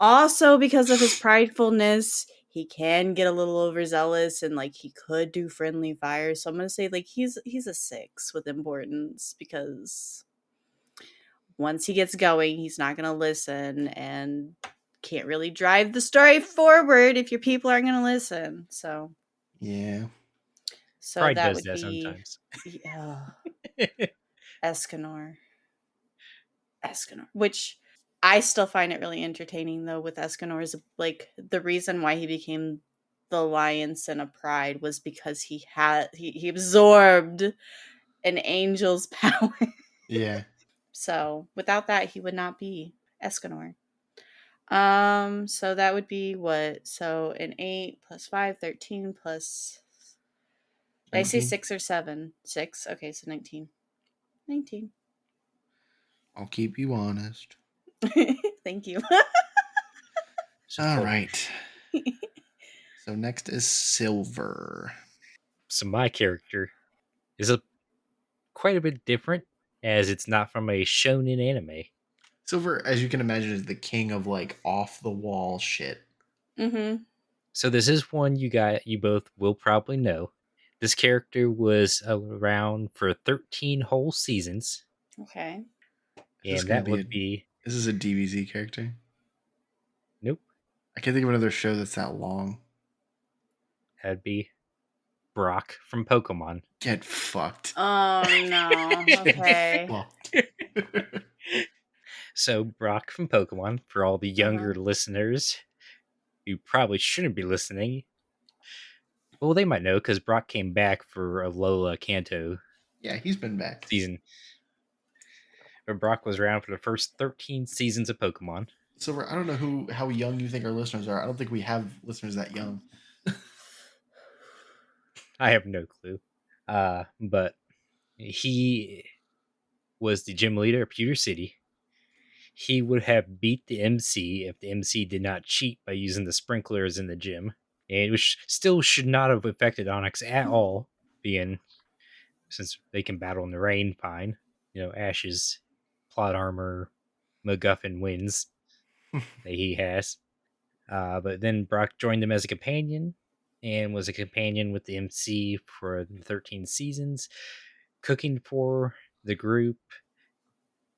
Also, because of his pridefulness, he can get a little overzealous and like he could do friendly fire. So I'm gonna say like he's a 6 with importance because once he gets going, he's not gonna listen and can't really drive the story forward if your people aren't gonna listen. So yeah. So Pride that does would that be sometimes. Escanor. Which I still find it really entertaining though with Escanor is like the reason why he became the Alliance and a Pride was because he absorbed an angel's power. Yeah. So without that he would not be Escanor. So that would be what? So an 8 plus 5, 13 plus did I say 19. 6 or 7? 6? Okay, so 19. 19. I'll keep you honest. Thank you. All right. So next is Silver. So my character is quite a bit different, as it's not from a shonen anime. Silver, as you can imagine, is the king of like off the wall shit. Mm-hmm. So this is one you both will probably know. This character was around for 13 whole seasons, Okay. Is this and going to that be would be Is this a DBZ character? nope. I can't think of another show that's that long. That'd be Brock from Pokemon. Get fucked. Oh no. Okay. Fucked. So Brock from Pokemon, for all the younger listeners who probably shouldn't be listening. Well, they might know because Brock came back for a Lola Kanto Yeah, he's been back. season. But Brock was around for the first 13 seasons of Pokemon. Silver, I don't know how young you think our listeners are. I don't think we have listeners that young. I have no clue. But he was the gym leader of Pewter City. He would have beat the MC if the MC did not cheat by using the sprinklers in the gym, and which still should not have affected Onyx at all, being since they can battle in the rain fine. You know, Ash's plot armor MacGuffin wins that he has. But then Brock joined them as a companion and was a companion with the MC for the 13 seasons, cooking for the group,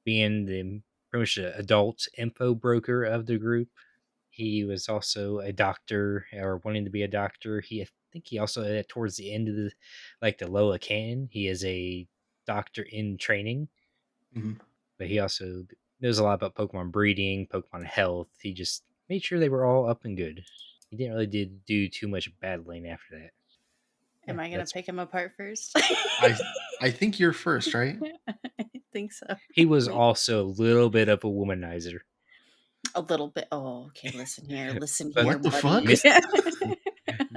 being the pretty much the adult info broker of the group. He was also a doctor or wanting to be a doctor. I think he also towards the end of the Lola canon, he is a doctor in training. Mhm. But he also knows a lot about Pokemon breeding, Pokemon health. He just made sure they were all up and good. He didn't really do too much battling after that. Am I gonna pick him apart first? I think you're first, right? I think so. He was Wait. also a little bit of a womanizer. A little bit. Oh, okay. Listen here. But What the buddy. fuck?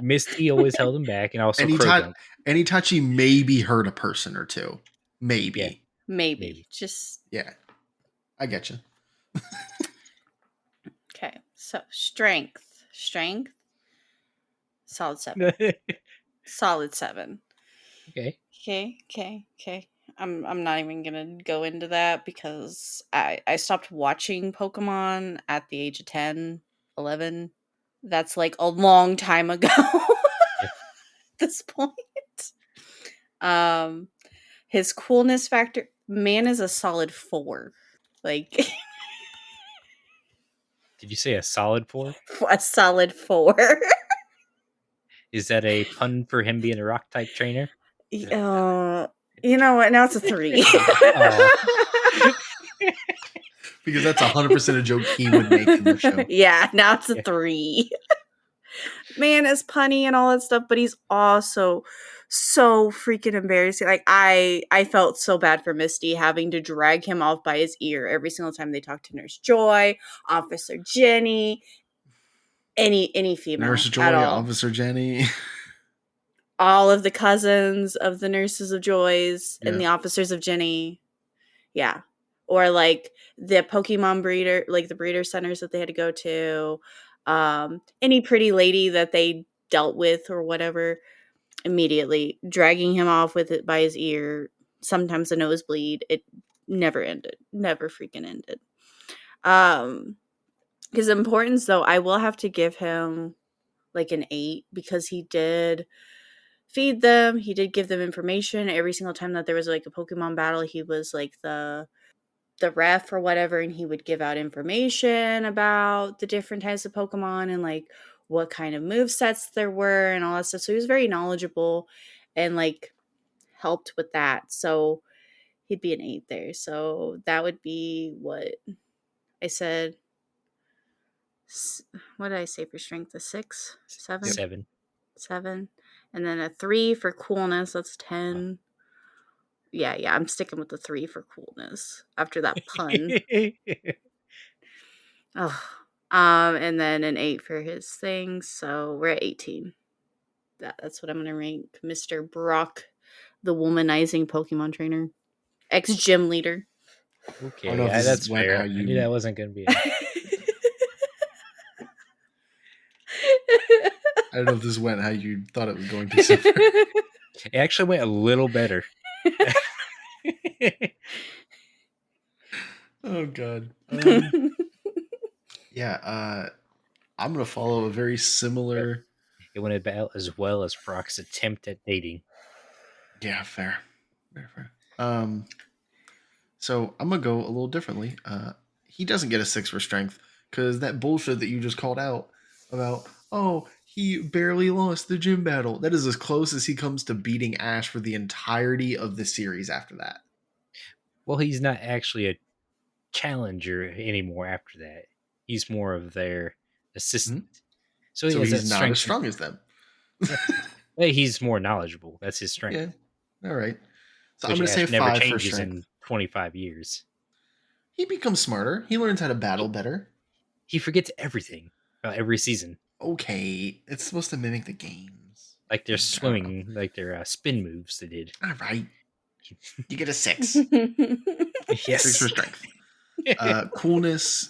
Misty always held him back, and also Croagunk. Itachi maybe hurt a person or two. Maybe. Yeah. Maybe. Just Yeah. I get you. okay. So strength. Solid 7. Solid 7. Okay. Okay. I'm not even gonna go into that because I stopped watching Pokemon at the age of 10, 11. That's like a long time ago Yeah. at this point. His coolness factor, man, is a solid 4. Like Did you say a solid 4? a solid 4. Is that a pun for him being a rock type trainer? You know what? Now it's a 3. Because that's 100% a joke he would make in the show. Yeah, now it's a 3. Man is punny and all that stuff, but he's also so freaking embarrassing. Like I felt so bad for Misty having to drag him off by his ear every single time they talked to Nurse Joy, Officer Jenny, any female Nurse at Joy, all. Officer Jenny. All of the cousins of the nurses of Joy's and Yeah. the officers of Jenny. Yeah. Or like the Pokemon breeder, like the breeder centers that they had to go to. Any pretty lady that they dealt with or whatever, immediately dragging him off with it by his ear, sometimes a nosebleed. It never ended. Never freaking ended. His importance though, I will have to give him like an 8 because he did feed them. He did give them information every single time that there was like a Pokemon battle. He was like the ref or whatever, and he would give out information about the different types of Pokemon and like what kind of move sets there were and all that stuff. So he was very knowledgeable and like helped with that. So he'd be an 8 there. So that would be what I said. What did I say for strength? A 6, 7, 7. 7, and then a 3 for coolness. That's 10. Yeah, I'm sticking with the 3 for coolness after that pun. Oh, and then an 8 for his thing. So we're at 18. That's what I'm gonna rank Mr. Brock, the womanizing Pokemon trainer, ex gym leader. I don't know Okay, if this that's went how fair. I knew you. that wasn't going to be a. I don't know if this went how you thought it was going to. Silver. It actually went a little better. Oh God. Yeah. I'm gonna follow a very similar. It went about as well as Brock's attempt at dating. Yeah, fair. Fair. So I'm gonna go a little differently. He doesn't get a 6 for strength because that bullshit that you just called out about. Oh, he barely lost the gym battle. That is as close as he comes to beating Ash for the entirety of the series. After that, Well, he's not actually a challenger anymore after that. He's more of their assistant. So he so has he's that not as strength. strong as them. Yeah. Well, he's more knowledgeable. That's his strength. Yeah. All right. So I'm Which gonna say Ash never 5 for changes strength. in 25 years. He becomes smarter. He learns how to battle He, better. he forgets everything about every season. Okay, it's supposed to mimic the games. Like their I don't know. swimming, like their spin moves they did. All right, you get a 6. 6 for Yes. strength. Coolness.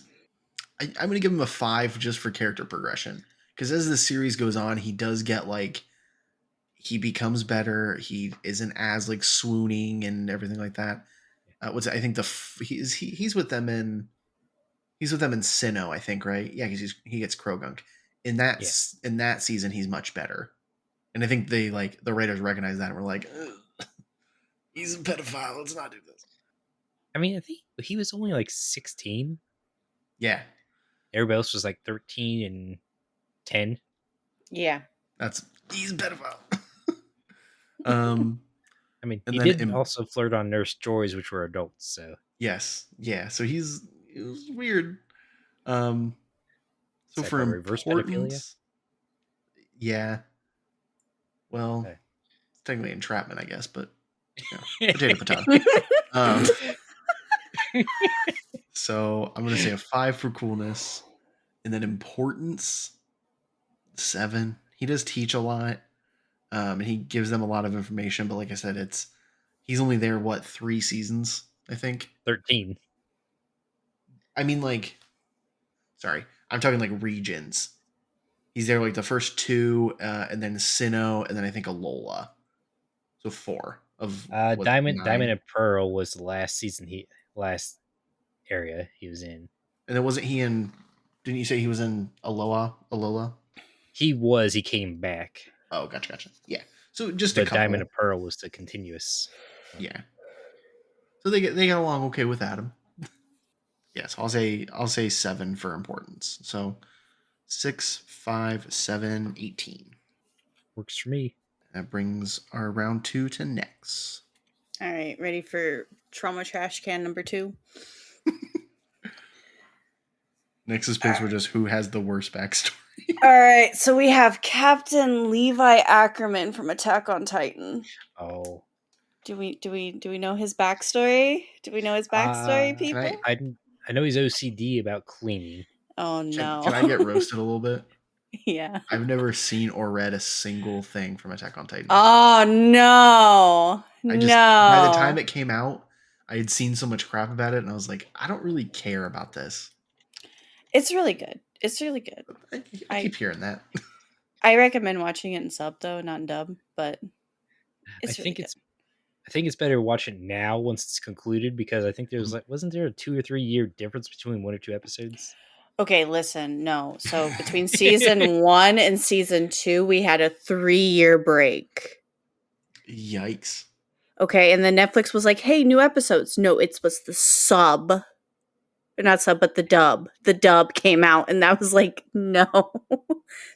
I'm gonna give him a 5 just for character progression because as the series goes on, he does get like he becomes better. He isn't as like swooning and everything like that. What's it? I think he's with them in Sinnoh, I think, right? Yeah, because he gets Krogunk. Yeah. In that season, he's much better, and I think they like the writers recognize that and were like, he's a pedophile. Let's not do this. I mean, I think he was only like 16. Yeah, Everybody else was like 13 and 10. Yeah. he's a pedophile. um, I mean, and he then did also flirt on Nurse Joys, which were adults. So yes, yeah. So it was weird. Um, is so that for called reverse pedophilia? importance, yeah. Well, Okay. it's technically entrapment, I guess, but potato potato. Um, so I'm gonna say a 5 for coolness, and then importance 7. He does teach a lot, and he gives them a lot of information. But like I said, he's only there 3 seasons, I think. 13. I mean, like, sorry, I'm talking like regions. He's there like the first 2, and then Sinnoh, and then I think Alola. So 4 of Diamond 9. and Pearl was the last area he was in. And then wasn't he in? Didn't you say he was in Alola? He came back. Oh, gotcha. Yeah. So just a But couple. Diamond and Pearl was the continuous. Yeah. So they get along okay with Adam. Yes, I'll say 7 for importance. So 6, 5, 7, 18. Works for me. That brings our round 2 to Nex. All right, ready for trauma trash can number 2? Nex's picks were just who has the worst backstory. All right, so we have Captain Levi Ackerman from Attack on Titan. Oh, Do we know his backstory? Do we know his backstory, Can people? I know he's OCD about cleaning. Oh can no. I get roasted a little bit? Yeah. I've never seen or read a single thing from Attack on Titan. Oh no. I just by the time No. it came out, I had seen so much crap about it, and I was like, I don't really care about this. It's really good. It's really good. I keep hearing that. I recommend watching it in sub though, not in dub, but I it's really think good. it's better to watch it now once it's concluded because I think there's Mhm. like wasn't there a 2 or 3 year difference between 1 or 2 episodes? Okay, listen, no. So between season 1 and season 2, we had a 3-year break. Yikes. Okay, and then Netflix was like, "Hey, new episodes." No, it was the sub. Not sub, but the dub. The dub came out, and that was like, no.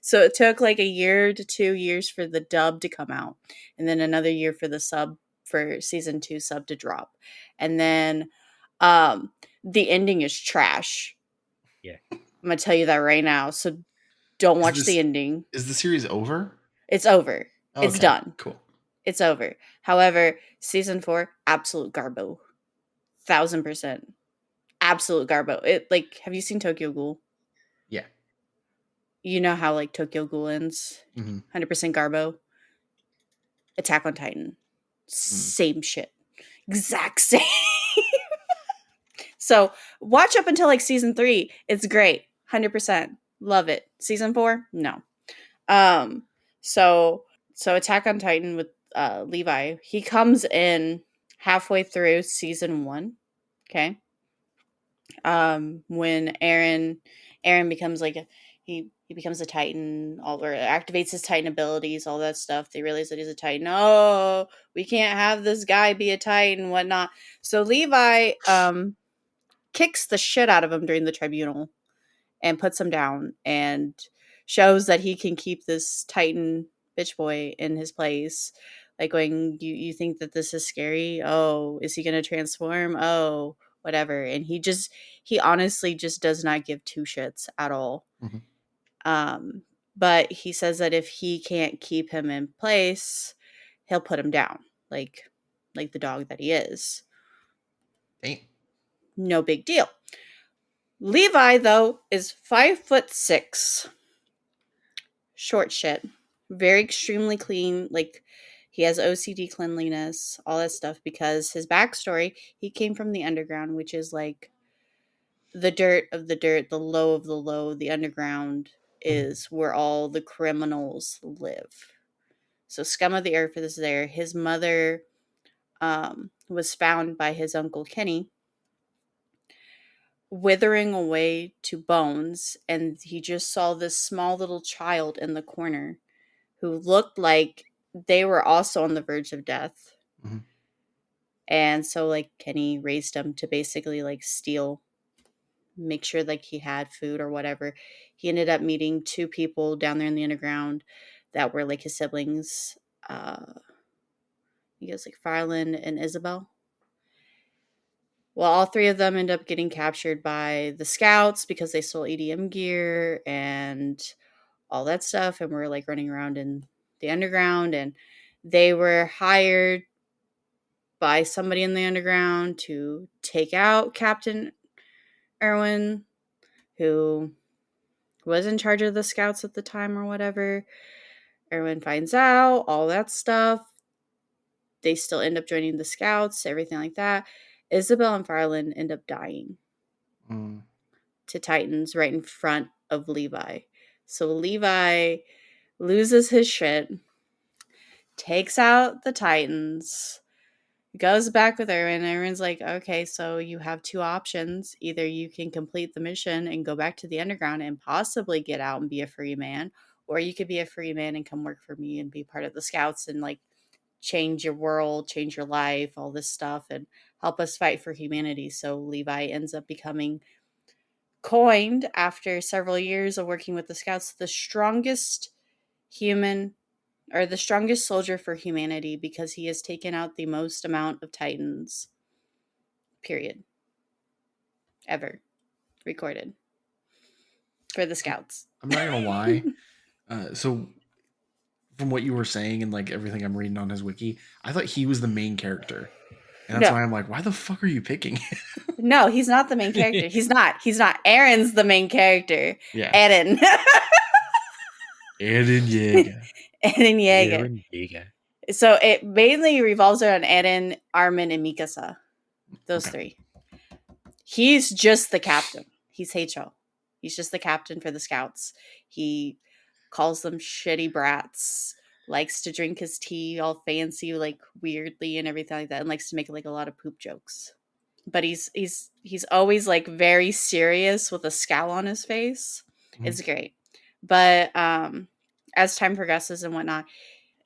So it took like a year to 2 years for the dub to come out, and then another year for the sub for season 2 sub to drop. And then the ending is trash. Yeah. I'm gonna tell you that right now. So don't Is watch the this ending. is the series over? It's over. It's Okay, done. cool. It's over. However, season 4, absolute garbo. 1000%. Absolute garbo. It like, have you seen Tokyo Ghoul? Yeah. You know how like Tokyo Ghoul ends? Mm-hmm. 100% garbo. Attack on Titan. Same shit. Exact same. So watch up until like season 3. It's great. 100%. Love it. Season 4? No. Um, so Attack on Titan with Levi, he comes in halfway through season 1. Okay. When Aaron becomes like he becomes a Titan, all or activates his Titan abilities, all that stuff. They realize that he's a Titan. Oh, we can't have this guy be a Titan, whatnot. So Levi kicks the shit out of him during the tribunal and puts him down and shows that he can keep this Titan bitch boy in his place. Like, going, you think that this is scary? Oh, is he gonna transform? Oh, whatever. And he honestly just does not give two shits at all. Mm-hmm. But he says that if he can't keep him in place, he'll put him down, like the dog that he is. Damn. No big deal. Levi, though, is 5'6", short shit, very extremely clean. Like, he has OCD cleanliness, all that stuff, because his backstory, he came from the underground, which is like the dirt of the dirt, the low of the low. The underground is where all the criminals live. So scum of the earth is there. His mother was found by his uncle Kenny withering away to bones, and he just saw this small little child in the corner who looked like they were also on the verge of death. Mm-hmm. And so like Kenny raised him to basically like steal, make sure like he had food or whatever. He ended up meeting two people down there in the underground that were like his siblings. He goes like Farland and Isabel. Well, all three of them end up getting captured by the scouts because they stole EDM gear and all that stuff, and were like running around in the underground. And they were hired by somebody in the underground to take out Captain Irwin, who was in charge of the scouts at the time or whatever. Irwin finds out all that stuff. They still end up joining the scouts, everything like that. Isabel and Farland end up dying to Titans right in front of Levi. So Levi loses his shit, takes out the Titans, goes back with Erwin. Erwin's like, okay, so you have two options. Either you can complete the mission and go back to the underground and possibly get out and be a free man, or you could be a free man and come work for me and be part of the scouts and like change your world, change your life, all this stuff, and help us fight for humanity. So Levi ends up becoming coined after several years of working with the scouts the strongest human or the strongest soldier for humanity because he has taken out the most amount of Titans, period, ever recorded. for the scouts. I'm not gonna lie. So from what you were saying and like everything I'm reading on his wiki, I thought he was the main character. And that's No. why I'm like, why the fuck are you picking him? No, he's not the main character. He's not. Aaron's the main character. Yeah. Eren. Eren Yeager. Eren Yeager. Aaron Yeager. So it mainly revolves around Eren, Armin, and Mikasa. Those three. He's just the captain. He's Heicho. He's just the captain for the scouts. He calls them shitty brats, likes to drink his tea all fancy, like weirdly and everything like that, and likes to make like a lot of poop jokes. But he's always like very serious with a scowl on his face. Mhm. It's great. But as time progresses and whatnot,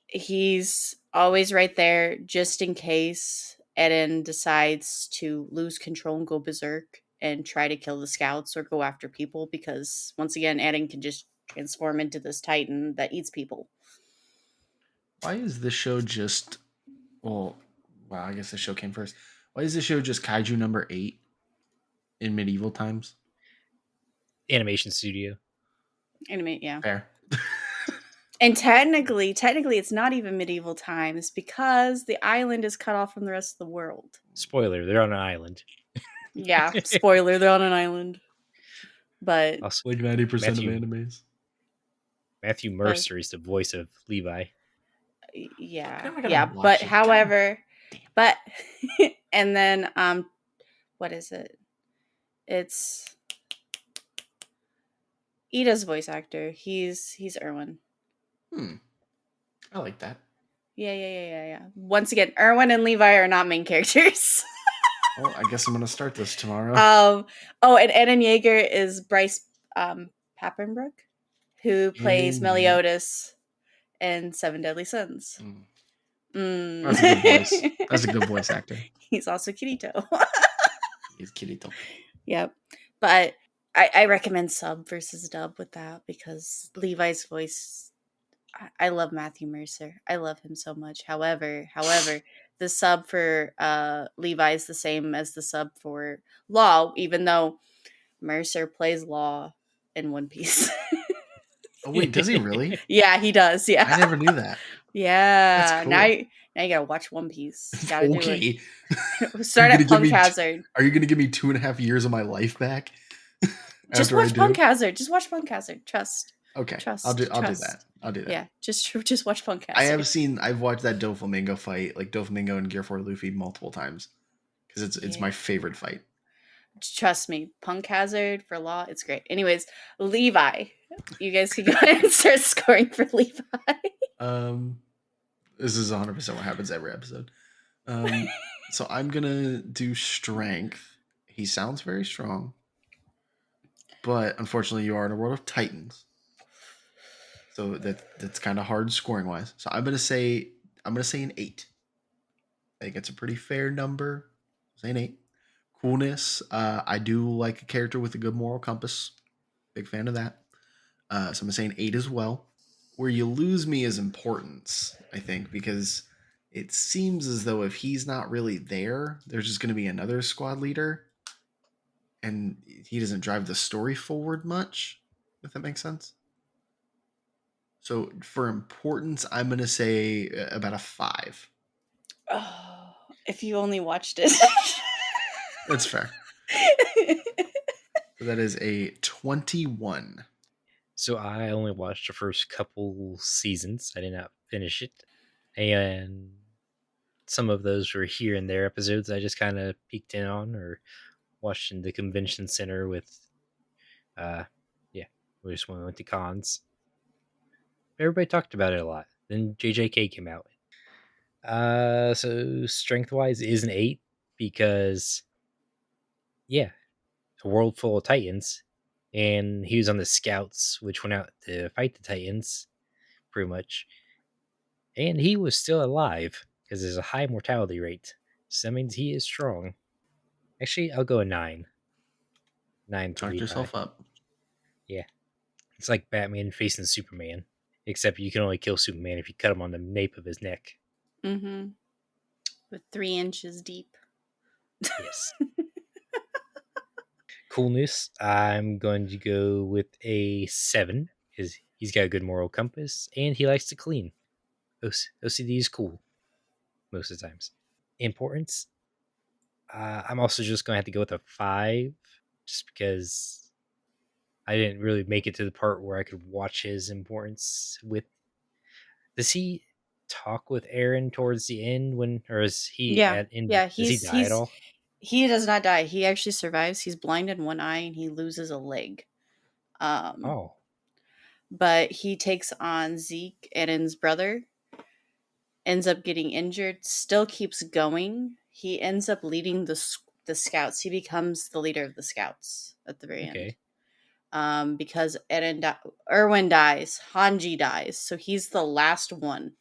he's always right there just in case Eren decides to lose control and go berserk and try to kill the scouts or go after people, because once again, Eren can just transform into this titan that eats people. Why is this show just well, wow, I guess the show came first. Why is this show just Kaiju number 8 in medieval times? Animation studio. Anime, yeah. Fair. And technically it's not even medieval times because the island is cut off from the rest of the world. Spoiler, they're on an island. Yeah, spoiler, they're on an island. But Also, Like 90% of Matthew- animes. Matthew Mercer is the voice of Levi. yeah, I gotta yeah. watch But it. however, but and then what is it? It's Ida's voice actor. He's Erwin. I like that. Yeah. Once again, Erwin and Levi are not main characters. Well, I guess I'm gonna start this tomorrow. Oh, and Eren Yeager is Bryce Papenbrook, who plays Eren Meliodas in Seven Deadly Sins. That's a good voice. That's a good voice actor. He's also Kirito. He's Kirito. Yep. But I recommend sub versus dub with that because Levi's voice, I love Matthew Mercer. I love him so much. However, the sub for Levi is the same as the sub for Law, even though Mercer plays Law in One Piece. Oh wait, does he really? Yeah, he does. Yeah. I never knew that. Yeah. That's cool. Now you gotta watch One Piece. You gotta do Okay. it. Start Are you at gonna Punk give me Hazard. Are you gonna give me 2.5 years of my life back? Just after I watch do? Punk Hazard. Just watch Punk Hazard. Trust. Okay. Trust. I'll do that. Trust. I'll do that. Yeah, just watch Punk Hazard. I've watched that Doflamingo fight, like Doflamingo and Gear 4 Luffy multiple times. Because it's my favorite fight. Trust me, Punk Hazard for Law, it's great. Anyways, Levi. You guys can go ahead and start scoring for Levi. This is 100% what happens every episode. So I'm gonna do strength. He sounds very strong. But unfortunately you are in a world of Titans. So that's kind of hard scoring wise. So I'm gonna say an 8. I think it's a pretty fair number. Say an 8. Coolness. I do like a character with a good moral compass. Big fan of that. So I'm gonna say an 8 as well. Where you lose me is importance, I think, because it seems as though if he's not really there, there's just gonna be another squad leader. And he doesn't drive the story forward much, if that makes sense. So for importance, I'm going to say about a 5. Oh, if you only watched it. That's fair. So that is a 21. So I only watched the first couple seasons. I did not finish it. And some of those were here and there episodes I just kind of peeked in on or watched in the convention center with, we just went to cons. Everybody talked about it a lot. Then JJK came out. So strength-wise is an 8 because, a world full of Titans, and he was on the scouts, which went out to fight the Titans, pretty much. And he was still alive because there's a high mortality rate. So that means he is strong. Actually, I'll go a 9. 9 for Talk Levi. yourself up. Yeah. It's like Batman facing Superman. Except you can only kill Superman if you cut him on the nape of his neck. Mm-hmm. With 3 inches deep. Yes. coolness, I'm going to go with a 7 because he's got a good moral compass and he likes to clean. OCD is cool most of the times. Importance, I'm also just going to have to go with a 5 just because I didn't really make it to the part where I could watch his importance with. Does he talk with Aaron towards the end when, or is he Yeah, at in? yeah. Does he die at all? He does not die. He actually survives. He's blind in one eye and he loses a leg. Um, Oh, but he takes on Zeke, Eden's brother, ends up getting injured, still keeps going. He ends up leading the scouts. He becomes the leader of the scouts at the very end. okay. Because Erwin dies, Hanji dies, so he's the last one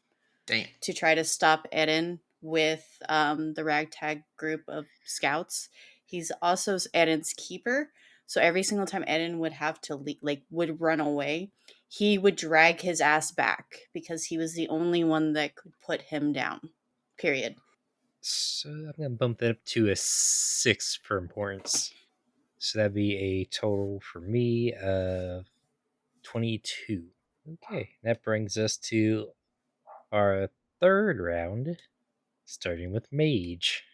Damn. to try to stop Eden with the ragtag group of scouts. He's also Eden's keeper. So every single time Eden would have to would run away, he would drag his ass back because he was the only one that could put him down. Period. So I'm gonna bump that up to a 6 for importance. So that'd be a total for me of 22. Okay, that brings us to our third round, starting with Mage.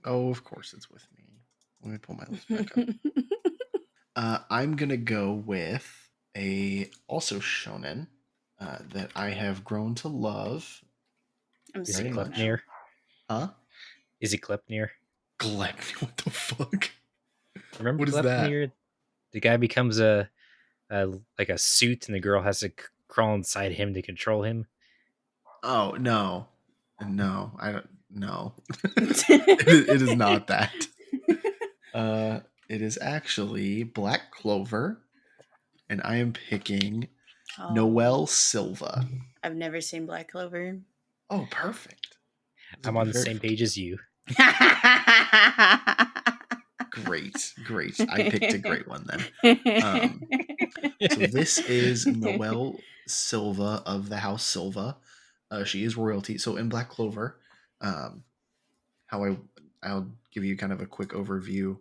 Oh, of course it's with me. Let me pull my list back up. I'm gonna go with a also shonen that I have grown to love I'm Is he very scared much. now. Klepnir? Huh? Is he Klepnir? Glenn, what the fuck? Remember What is that? Klepnir? The guy becomes a like a suit, and the girl has to crawl inside him to control him. Oh no, no, I don't. No, it is not that. Uh, it is actually Black Clover, and I am picking Noel Oh, Silva. I've never seen Black Clover. Oh, perfect. This will I'm be on the very same fun. page as you. Great, great. I picked a great one then. Um, so this is Noelle Silva of the House Silva. She is royalty. So in Black Clover, um, how I'll give you kind of a quick overview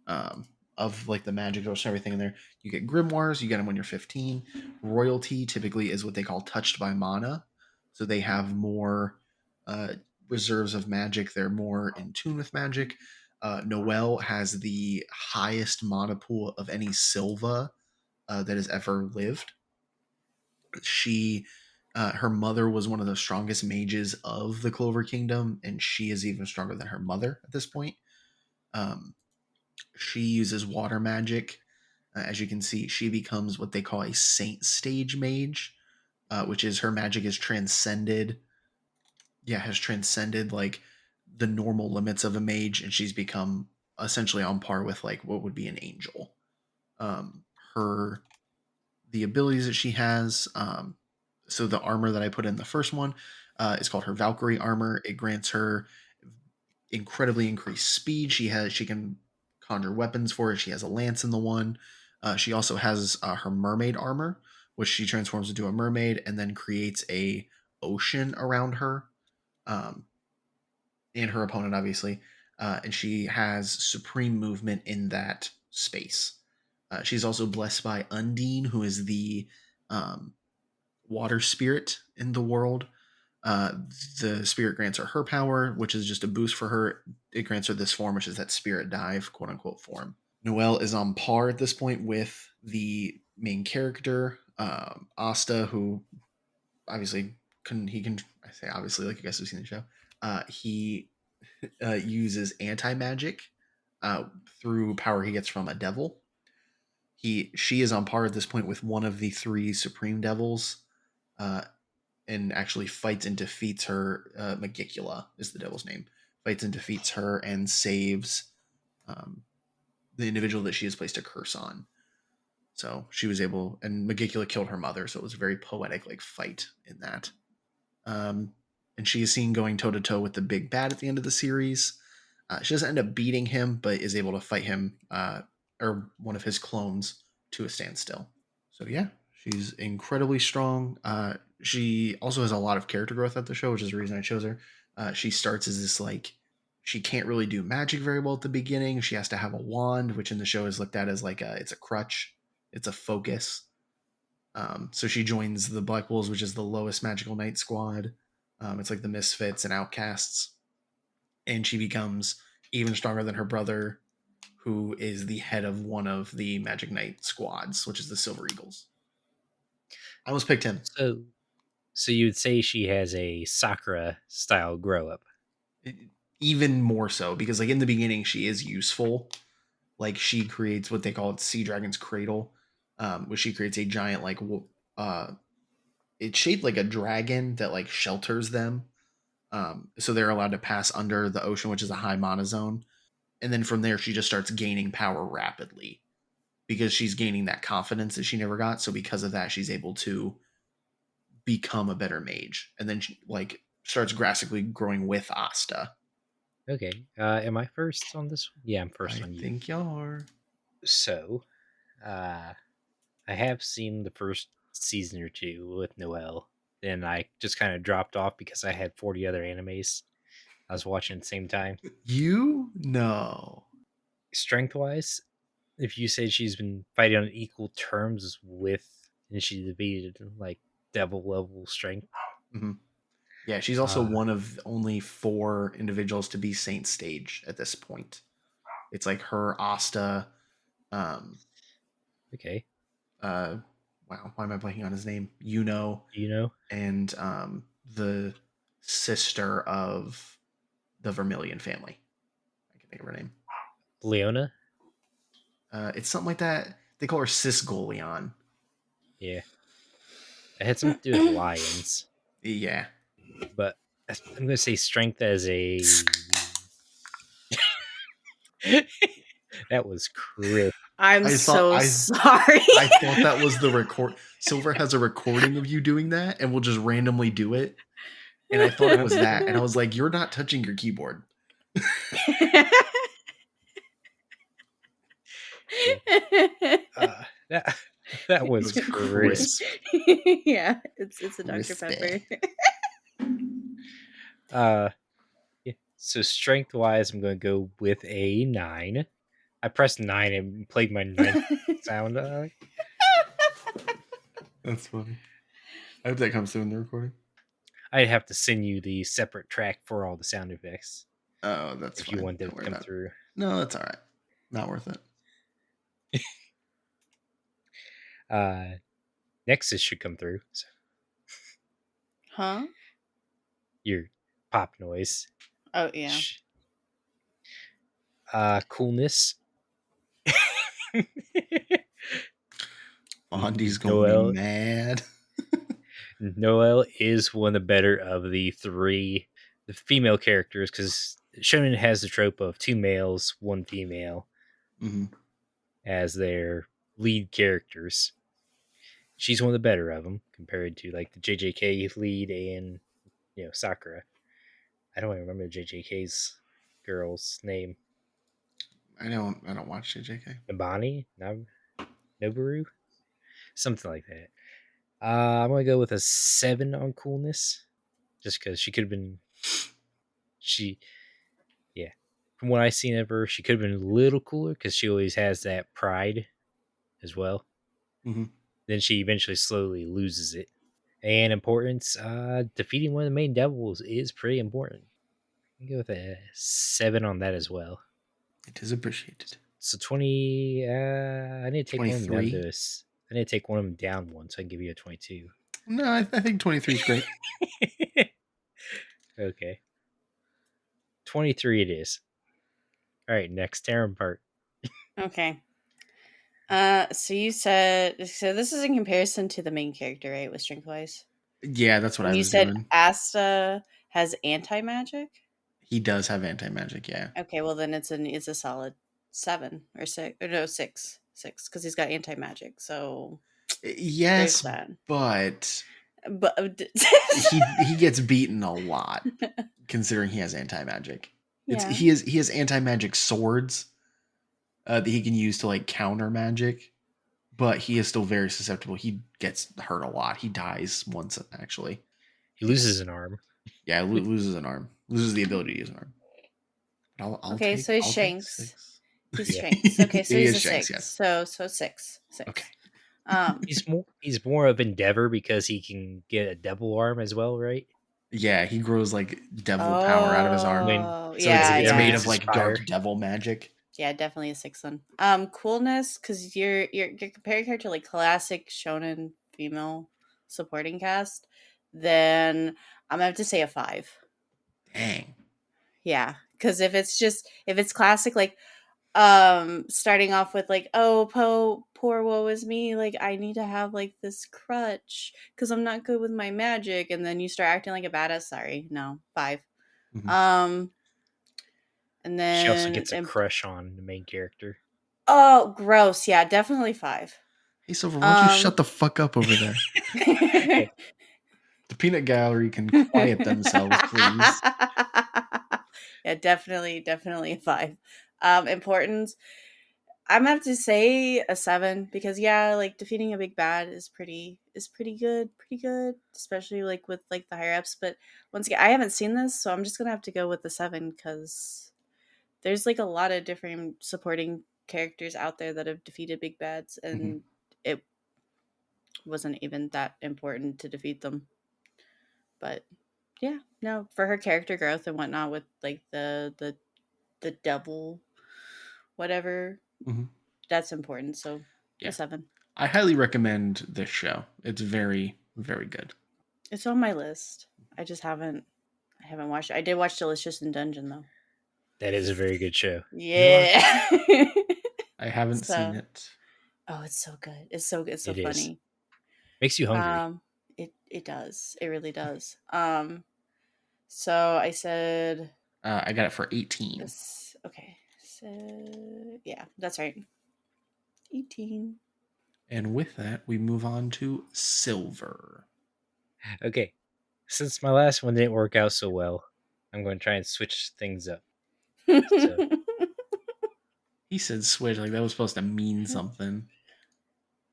um, of like the magic dose and everything in there. You get grimoires. You get them when you're 15. Royalty typically is what they call touched by mana, so they have more uh, reserves of magic. They're more in tune with magic. Noelle has the highest mana pool of any Silva that has ever lived. She Her mother was one of the strongest mages of the Clover Kingdom, and she is even stronger than her mother at this point. Um, she uses water magic. As you can see, she becomes what they call a saint stage mage, which is her magic is transcended. Yeah, has transcended like the normal limits of a mage, and she's become essentially on par with like what would be an angel. Um, her the abilities that she has. So the armor that I put in the first one is called her Valkyrie armor. It grants her incredibly increased speed. She can conjure weapons for it. She has a lance in the one. She also has her mermaid armor, which she transforms into a mermaid and then creates a ocean around her um, and her opponent, obviously. And she has supreme movement in that space. She's also blessed by Undine, who is the um, water spirit in the world. Uh, the spirit grants her power, which is just a boost for her. It grants her this form, which is that spirit dive, quote unquote, form. Noelle is on par at this point with the main character, Asta, who obviously I say obviously, like you guys have seen the show. He uses anti magic through power he gets from a devil. She is on par at this point with one of the three supreme devils, uh, and actually fights and defeats her. Magicula is the devil's name. Fights and defeats her and saves um, the individual that she has placed a curse on. So she was able, and Magicula killed her mother. So it was a very poetic like fight in that. Um, and she is seen going toe to toe with the big bad at the end of the series. She doesn't end up beating him, but is able to fight him or one of his clones to a standstill. So yeah, she's incredibly strong. She also has a lot of character growth at the show, which is the reason I chose her. She starts as this like she can't really do magic very well at the beginning. She has to have a wand, which in the show is looked at as like it's a crutch. It's a focus. So she joins the Black Wolves, which is the lowest magical knight squad. It's like the misfits and outcasts, and she becomes even stronger than her brother, who is the head of one of the Magic Knight squads, which is the Silver Eagles. I almost picked him. So you'd say she has a Sakura style grow up. Even more so, because like in the beginning, she is useful. Like she creates what they call it Sea Dragon's Cradle, where she creates a giant uh, it's shaped like a dragon that like shelters them. So they're allowed to pass under the ocean, which is a high mana zone. And then from there, she just starts gaining power rapidly because she's gaining that confidence that she never got. So because of that, she's able to become a better mage. And then she like starts drastically growing with Asta. Okay. Am I first on this one? Yeah, I'm first I on you. think you are. So, I have seen the first season or two with Noelle. Then I just kind of dropped off because I had 40 other animes I was watching at the same time. You know. Strength wise, if you say she's been fighting on equal terms with, and she defeated like devil level strength. Mm-hmm. Yeah, she's also Uh, one of only 4 individuals to be Saint Stage at this point. It's like her, Asta, okay. wow, why am I blanking on his name? Yuno, You know, and the sister of the Vermilion family. I can think of her name. Leona. It's something like that. They call her Sis Goleon. Yeah, it had something to do with lions, Yeah. but I'm gonna say strength as a. That was crisp. I'm I thought so I sorry. I thought that was the record. Silver has a recording of you doing that, and we'll just randomly do it. And I thought it was that, and I was like, "You're not touching your keyboard." That that was was crisp. Yeah, it's a Dr. Crispy. Pepper. Yeah. So strength wise, I'm going to go with a 9. I pressed 9 and played my 9 sound. That's funny. I hope that comes through in the recording. I'd have to send you the separate track for all the sound effects Oh, that's if fine. you want them Don't to worry come about it. through. No, that's all right. Not worth it. Nexus should come through. So Huh? your pop noise. Oh, yeah. Coolness. Andy's gonna Noelle. be mad. Noelle is one of the better of the 3 the female characters because Shonen has the trope of 2 males, 1 female as their lead characters. She's one of the better of them compared to like the JJK lead and Sakura. I don't even remember JJK's girl's name. I don't watch JJK. Nabani? Noboru? Something like that. I'm gonna go with a 7 on coolness, just because she could have been. Yeah. From what I seen of her, she could have been a little cooler because she always has that pride as well. Mm-hmm. Then she eventually slowly loses it. And importance, defeating one of the main devils is pretty important. I can go with a 7 on that as well. It is appreciated. So 20. I need to take 23? one of them down I need to take one of them down one, so I can give you a 22. No, I think 23 is great. Okay. 23 it is. All right, next Terran part. Okay. So you said this is in comparison to the main character, right? With strength wise. Yeah, that's what And I you was said doing. Asta has anti magic. He does have anti-magic, yeah. Okay, well then it's a solid 7 or 6 or no 6 because he's got anti magic. So Yes, there's that. but But he gets beaten a lot considering he has anti-magic. yeah. He has anti-magic swords that he can use to like counter magic, but he is still very susceptible. He gets hurt a lot. He dies once actually. He loses an arm. Yeah, loses an arm. Loses the ability to use an arm. I'll Okay, take so he's I'll take Shanks. 6. He's Yeah. Shanks. Okay, so He he's is a Shanks, 6. yes. So 6. Okay. He's more of Endeavor because he can get a devil arm as well, right? Yeah, he grows like devil power out of his arm. When Oh, so it's yeah, It's Endeavor made yeah. gets of his like fire. dark devil magic. Yeah, definitely a 6 then. Coolness, because you're comparing her to like classic shonen female supporting cast, then I'm gonna have to say a 5. Dang. Yeah, because if it's classic, like starting off with like, oh, poor woe is me, like I need to have like this crutch because I'm not good with my magic, and then you start acting like a badass. Sorry, no, 5. Mhm. um and She also then gets a crush on the main character. oh, gross. Yeah, definitely 5. Hey, Silver, why don't you shut um the fuck up over there? The peanut gallery can quiet themselves, please. Yeah, definitely a 5. Importance, I'm gonna have to say a 7 because yeah, like defeating a big bad is pretty good, especially like with like the higher ups. But once again, I haven't seen this, so I'm just gonna have to go with the 7 because there's like a lot of different supporting characters out there that have defeated big bads, and it wasn't even that important to defeat them. But yeah, no, for her character growth and whatnot with like the devil, whatever, Mhm. that's important. So a Yeah. 7. I highly recommend this show. It's very, very good. It's on my list. I haven't watched it. I did watch Delicious in Dungeon though. That is a very good show. Yeah. I haven't seen So, it. oh, it's so good. It's so good. It's so It is. funny. Makes you hungry. It does. It really does. So I said I got it for 18. this. Okay. So yeah, that's right. 18. And with that, we move on to Silver. Okay. Since my last one didn't work out so well, I'm going to try and switch things up. So, He said switch like that was supposed to mean something.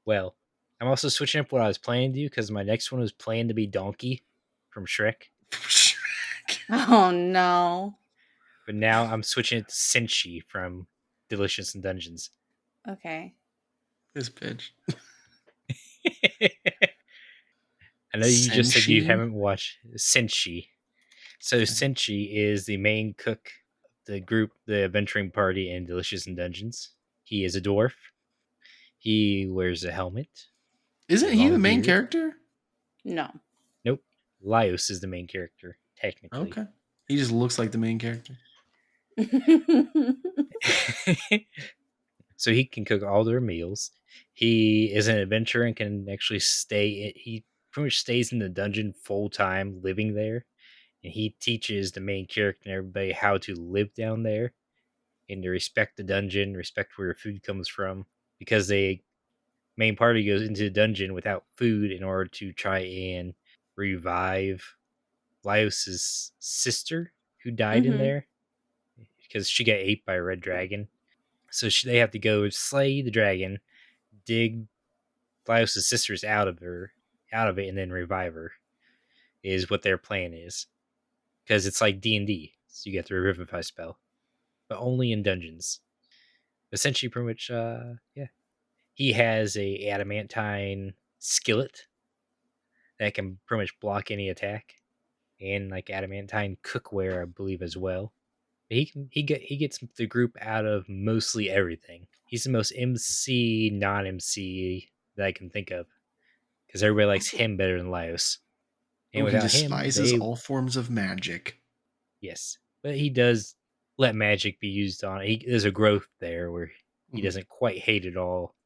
well, I'm also switching up what I was planning to do because my next one was planned to be Donkey from Shrek, Oh no. but now I'm switching it to Senshi from Delicious in Dungeons. Okay. This bitch. I know you just said you Senshi? haven't watched Senshi. So Senshi is the main cook of the group, the adventuring party in Delicious in Dungeons. He is a dwarf. He wears a helmet, Isn't a he the long main beard. character? No. Nope. Laios is the main character, technically. Okay. He just looks like the main character. So he can cook all their meals. He is an adventurer and can actually he pretty much stays in the dungeon full time, living there. And he teaches the main character and everybody how to live down there and to respect the dungeon, respect where your food comes from. Because the main party goes into the dungeon without food in order to try and revive Laios's sister who died in Mm-hmm. there because she got ate by a red dragon. So they have to go slay the dragon, dig Laios' sisters out of it, and then revive her. Is what their plan is, because it's like D&D, so you get the revivify spell, but only in dungeons. Essentially, pretty much, yeah. He has a adamantine skillet that can pretty much block any attack, and like adamantine cookware, I believe, as well. He gets the group out of mostly everything. He's the most MC non MC that I can think of because everybody likes him better than Laios. And Oh, he without him, despises all forms of magic. yes, but he does let magic be used on. There's a growth there where he Mhm. doesn't quite hate it all.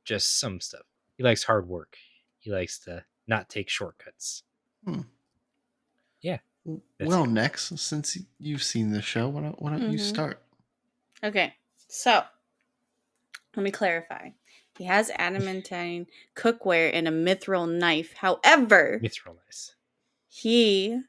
Just some stuff. He likes hard work. He likes to not take shortcuts. Hmm. Yeah, that's Well, it. Nex, since you've seen the show, why don't you Mm-hmm. start? Okay. So let me clarify. He has adamantine cookware and a mithril knife. However, Mithril nice. he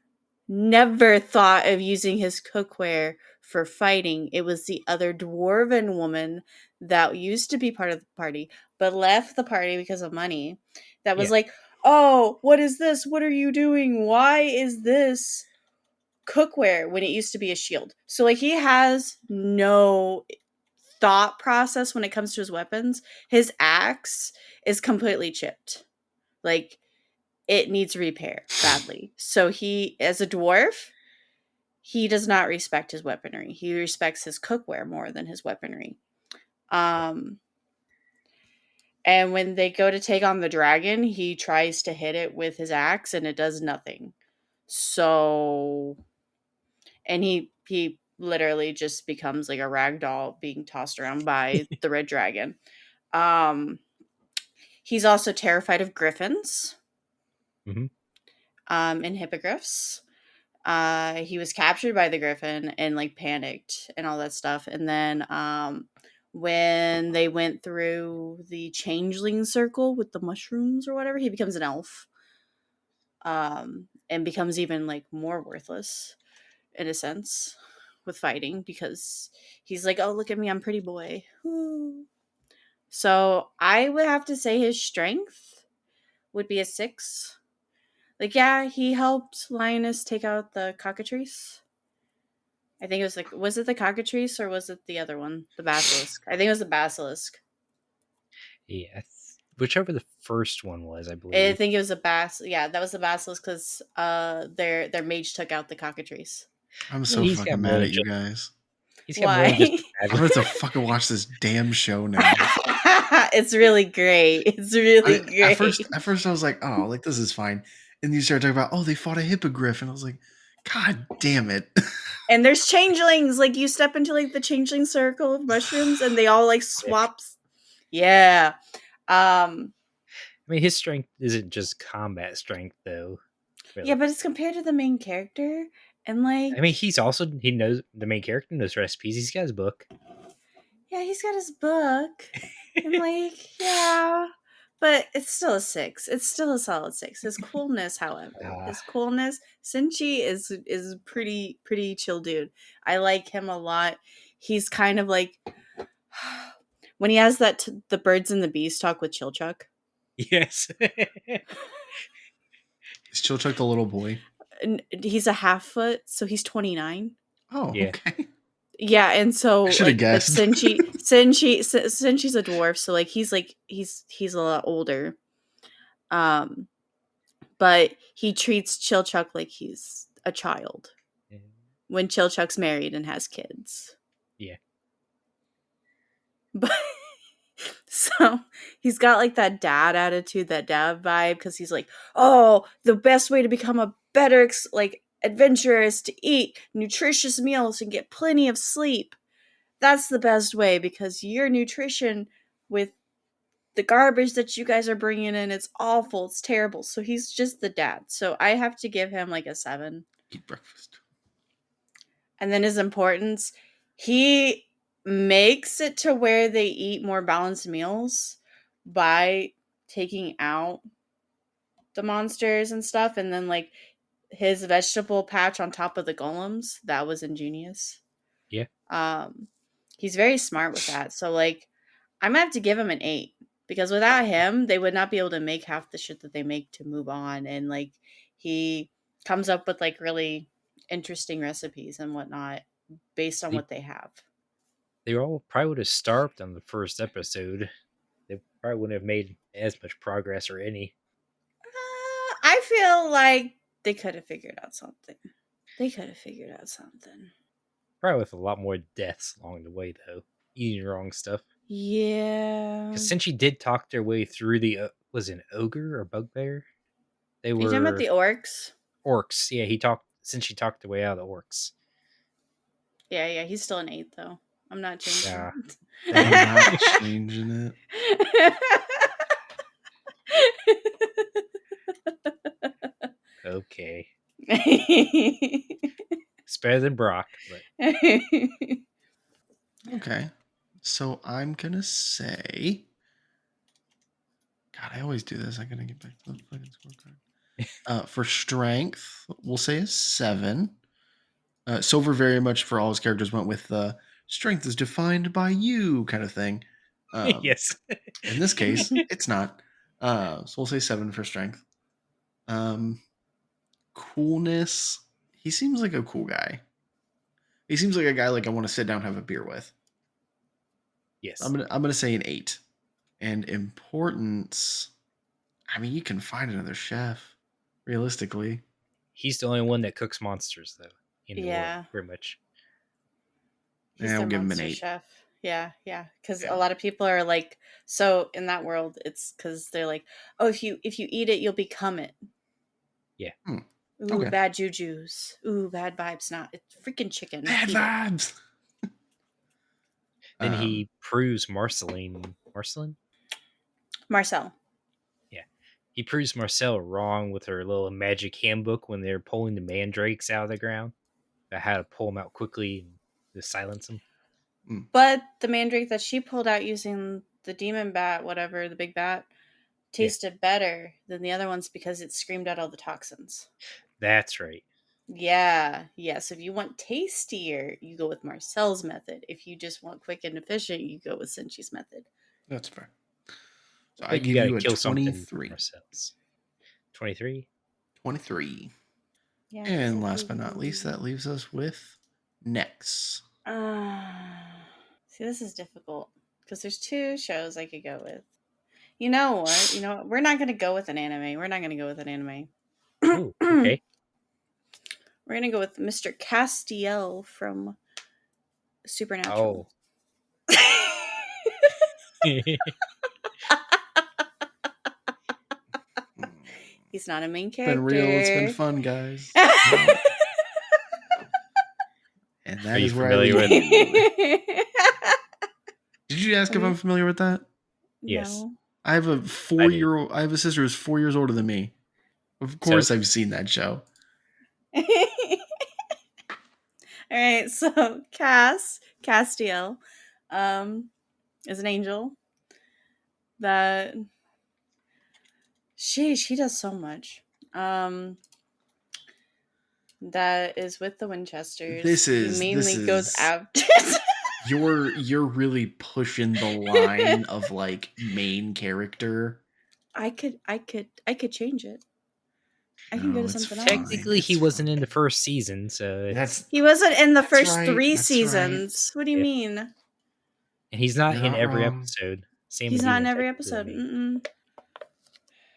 never thought of using his cookware for fighting. It was the other dwarven woman that used to be part of the party, but left the party because of money. That was Yeah. like, oh, what is this? What are you doing? Why is this cookware when it used to be a shield. So like he has no thought process when it comes to his weapons. His axe is completely chipped. Like it needs repair badly. So he, as a dwarf, he does not respect his weaponry. He respects his cookware more than his weaponry. And when they go to take on the dragon, he tries to hit it with his axe and it does nothing. So, and he literally just becomes like a rag doll being tossed around by the red dragon. He's also terrified of griffins, and hippogriffs. He was captured by the griffin and like panicked and all that stuff. And then when they went through the changeling circle with the mushrooms or whatever, he becomes an elf. And becomes even like more worthless in a sense with fighting because he's like, oh, look at me, I'm pretty boy. Woo. So I would have to say his strength would be a 6. Like, yeah, he helped Linus take out the cockatrice. I think it was like, was it the cockatrice or was it the other one? The basilisk. I think it was the basilisk. Yeah, whichever the first one was, I I believe. think it was yeah, that was the basilisk because their mage took out the cockatrice. I'm so fucking mad at you guys. He's got more Why? than just I'm about to fucking watch this damn show now. It's really great. It's really great. At first I was like, oh, like this is fine. And you start talking about, oh, they fought a hippogriff, and I was like, God damn it. And there's changelings. Like you step into like the changeling circle of mushrooms, and they all like swaps. Yeah. I mean, his strength isn't just combat strength, though. Really. Yeah, but it's compared to the main character, and like, I mean, he knows the main character knows recipes. He's got his book. Yeah, he's got his book, and like, yeah, but it's still a 6. It's still a solid 6. His coolness, however, Sinchi is pretty chill dude. I like him a lot. He's kind of like when he has that the birds and the bees talk with Chilchuck. Yes. Is Chilchuck the little boy? He's a half foot, so he's 29. Oh, yeah. Okay. Yeah, and so I should have guessed. Sinchi's a dwarf, so like he's a lot older. But he treats Chilchuck like he's a child. When Chilchuck's married and has kids. Yeah. But so he's got like that dad attitude, that dad vibe, because he's like, oh, the best way to become a better like adventurer is to eat nutritious meals and get plenty of sleep. That's the best way because your nutrition with the garbage that you guys are bringing in, it's awful. It's terrible. So he's just the dad. So I have to give him like a 7. Eat breakfast. And then his importance, he makes it to where they eat more balanced meals by taking out the monsters and stuff. And then like his vegetable patch on top of the golems, that was ingenious. Yeah. He's very smart with that. So like I'm gonna have to give him an 8 because without him, they would not be able to make half the shit that they make to move on. And like he comes up with like really interesting recipes and whatnot based on what they have. They all probably would have starved on the first episode. They probably wouldn't have made as much progress or any. I feel like they could have figured out something. Probably with a lot more deaths along the way, though. Eating the wrong stuff. Yeah. Because since she did talk their way through the, was it an ogre or bugbear? They were... Are you talking about the orcs? Orcs, yeah. Since she talked their way out of the orcs. Yeah, he's still an 8, though. I'm not changing it. I'm not changing it. Okay. It's better than Brock. But... Okay. So I'm going to say... God, I always do this. I got to get back to the fucking scorecard. For strength, we'll say a 7. Silver very much for all his characters went with the strength is defined by you kind of thing. Yes. In this case, it's not. So we'll say 7 for strength. Coolness, he seems like a cool guy. He seems like a guy like I want to sit down and have a beer with. Yes. I'm gonna say an 8. And importance, I mean, you can find another chef, realistically. He's the only one that cooks monsters, though, in the world, Yeah. pretty much. He's We'll their give him an monster 8. chef. Yeah, yeah. Because Yeah. a lot of people are like, so in that world, it's because they're like, oh, if you eat it, you'll become it. Yeah. Ooh, Okay. bad juju's. Ooh, bad vibes. Not it's freaking chicken. Bad Eat it. vibes. Then he proves Marceline. Marceline? Marcel. Yeah. He proves Marcel wrong with her little magic handbook when they're pulling the mandrakes out of the ground. About how to pull them out quickly and to silence them. But the mandrake that she pulled out using the demon bat, whatever, the big bat, tasted better than the other ones because it screamed out all the toxins. That's right. Yeah. So if you want tastier, you go with Marcel's method. If you just want quick and efficient, you go with Cinchi's method. That's fair. So I But you give got to you a kill something 23. for Marcel's. 23? 23. Yeah. And last but not least, that leaves us with Nex. See, this is difficult because there's 2 shows I could go with. You know what? We're not going to go with an anime. Oh, okay. We're going to go with Mr. Castiel from Supernatural. Oh. He's not a main It's character. been real. It's been fun, guys. And that Are you is where I familiar leave with- you. Did you ask if I'm familiar with that? Yes. No. I have a 4-year-old. I have a sister who's 4 years older than me. Of course, I've seen that show. All right, so Castiel, is an angel that she does so much. That is with the Winchesters. He mainly goes out. You're really pushing the line of like main character. I could change it. I can go to something else. Technically, he wasn't in the first season, so he wasn't in the first right, 3 that's seasons. What do you mean? and he's not You're in not every wrong. episode. Same He's with not you, in every technically. episode.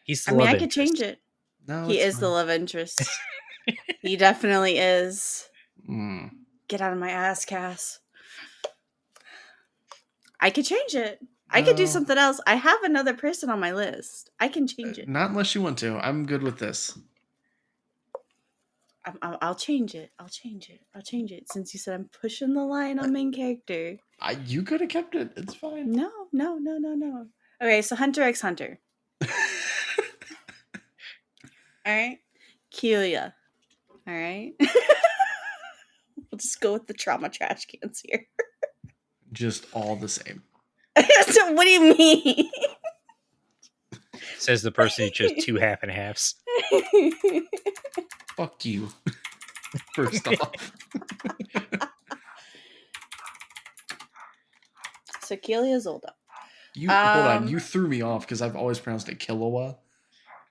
He's the I mean, love I could change interest. it. No, He it's is the fine. love interest. He definitely is. Mm. Get out of my ass, Cass. I could change it. I could do something else. I have another person on my list. I can change it. Not unless you want to. I'm good with this. I'll change it. I'll change it. Since you said I'm pushing the line on main character. You could have kept it. It's fine. No. Okay, so Hunter x Hunter. All right. Kelia. All right. We'll just go with the trauma trash cans here. Just all the same. So what do you mean? Says the person who chose 2 half and halves. Fuck you. First off. So Kelia Zolda. Hold on. You threw me off because I've always pronounced it Killua.